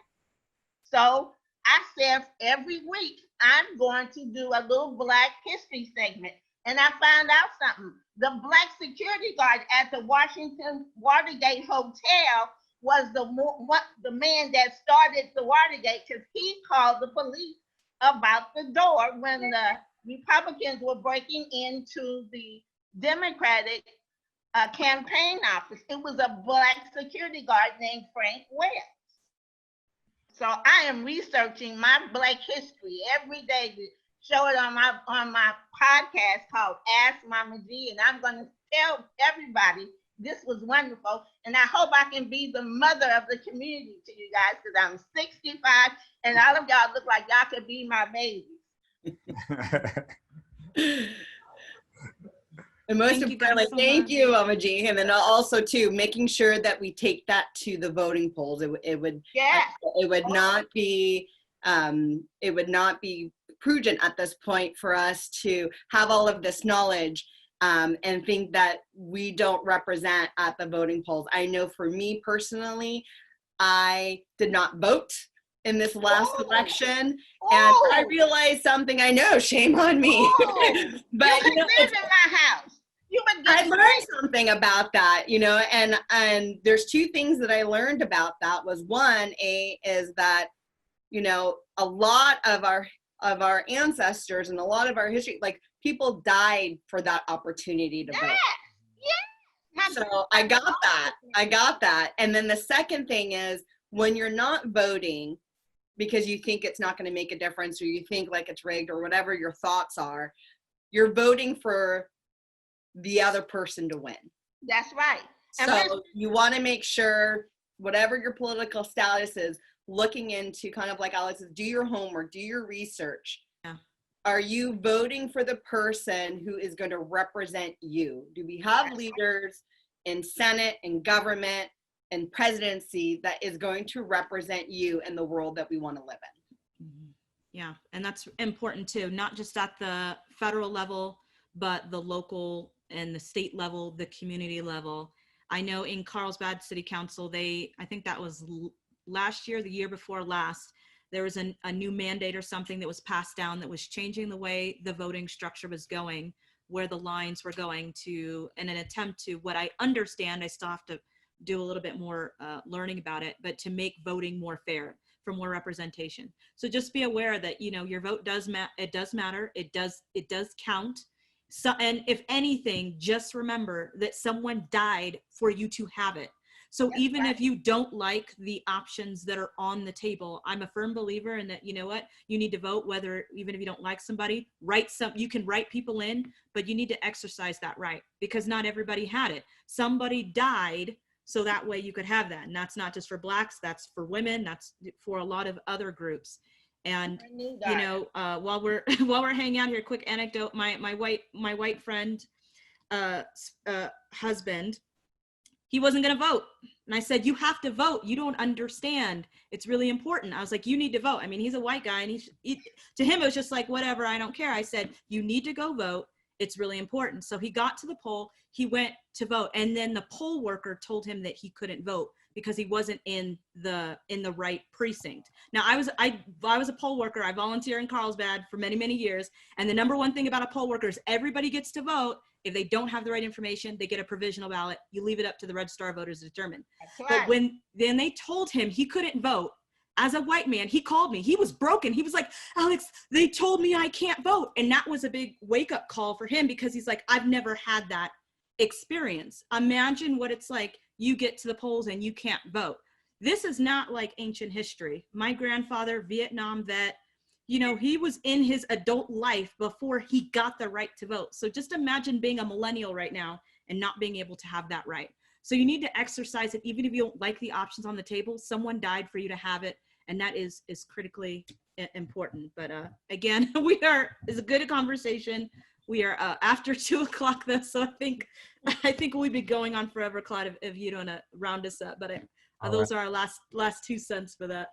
I: So I said every week I'm going to do a little Black history segment. And I found out something. The Black security guard at the Washington Watergate Hotel was the man that started the Watergate, because he called the police about the door when the Republicans were breaking into the Democratic campaign office. It was a Black security guard named Frank West. So I am researching my Black history every day to show it on my podcast called Ask Mama G, and I'm going to tell everybody this was wonderful, and I hope I can be the mother of the community to you guys, because I'm 65 and all of y'all look like y'all could be my babies.
K: And most importantly, thank you, Mama G. And then also too, making sure that we take that to the voting polls. It would not be prudent at this point for us to have all of this knowledge and think that we don't represent at the voting polls. I know for me personally, I did not vote in this last election, and I realized something. I know, shame on me. But
I: you live in my house.
K: I learned something about that, and there's 2 things that I learned about that. Was one, is that, a lot of our ancestors and a lot of our history, like, people died for that opportunity to vote. So I got that. And then the second thing is, when you're not voting because you think it's not going to make a difference, or you think like it's rigged, or whatever your thoughts are, you're voting for the other person to win.
I: That's right.
K: So you want to make sure, whatever your political status is, looking into, kind of like Alex says, do your homework, do your research.
D: Yeah.
K: Are you voting for the person who is going to represent you? Do we have leaders in Senate and government and presidency that is going to represent you in the world that we want to live in?
D: Yeah, and that's important too, not just at the federal level, but the local and the state level, the community level. I know in Carlsbad City Council, I think that was last year, the year before last, there was a new mandate or something that was passed down that was changing the way the voting structure was going, where the lines were going to, in an attempt to, what I understand, I still have to do a little bit more learning about it, but to make voting more fair, for more representation. So just be aware that, your vote does matter. It does count. So, and if anything, just remember that someone died for you to have it. So even if you don't like the options that are on the table, I'm a firm believer in that, you need to vote, even if you don't like somebody, you can write people in, but you need to exercise that right, because not everybody had it. Somebody died so that way you could have that. And that's not just for Blacks, that's for women, that's for a lot of other groups. And
I: I knew
D: you
I: that.
D: know, while we're while we're hanging out here, quick anecdote: my white friend, husband, he wasn't going to vote, and I said, "You have to vote. You don't understand. It's really important." I was like, "You need to vote." I mean, he's a white guy, and to him it was just like, whatever, I don't care. I said, "You need to go vote. It's really important." So he got to the poll. He went to vote, and then the poll worker told him that he couldn't vote because he wasn't in the right precinct. Now, I was a poll worker. I volunteer in Carlsbad for many years, and the number one thing about a poll worker is everybody gets to vote. If they don't have the right information, they get a provisional ballot. You leave it up to the registrar of voters to determine.
I: That's
D: But
I: right.
D: when then they told him he couldn't vote, as a white man, he called me. He was broken. He was like, "Alex, they told me I can't vote." And that was a big wake-up call for him, because he's like, "I've never had that experience. Imagine what it's like. You get to the polls and you can't vote." This is not like ancient history. My grandfather, Vietnam vet, you know, he was in his adult life before he got the right to vote. So just imagine being a millennial right now and not being able to have that right. So you need to exercise it. Even if you don't like the options on the table, someone died for you to have it. And that is critically important. But again, it's a good conversation. We are after 2 o'clock though. So I think we'll be going on forever, Claude, if you don't round us up. But those are our last 2 cents for that.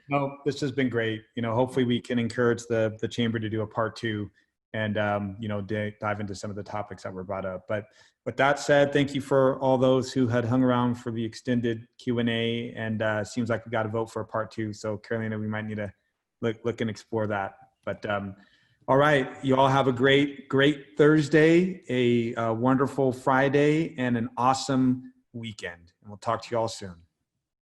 C: No, this has been great. You know, hopefully we can encourage the chamber to do a part 2 and, you know, dive into some of the topics that were brought up. But with that said, thank you for all those who had hung around for the extended Q&A, and seems like we got to vote for a part 2. So Carolina, we might need to look and explore that. But all right, you all have a great Thursday, a wonderful Friday, and an awesome weekend. And we'll talk to you all soon.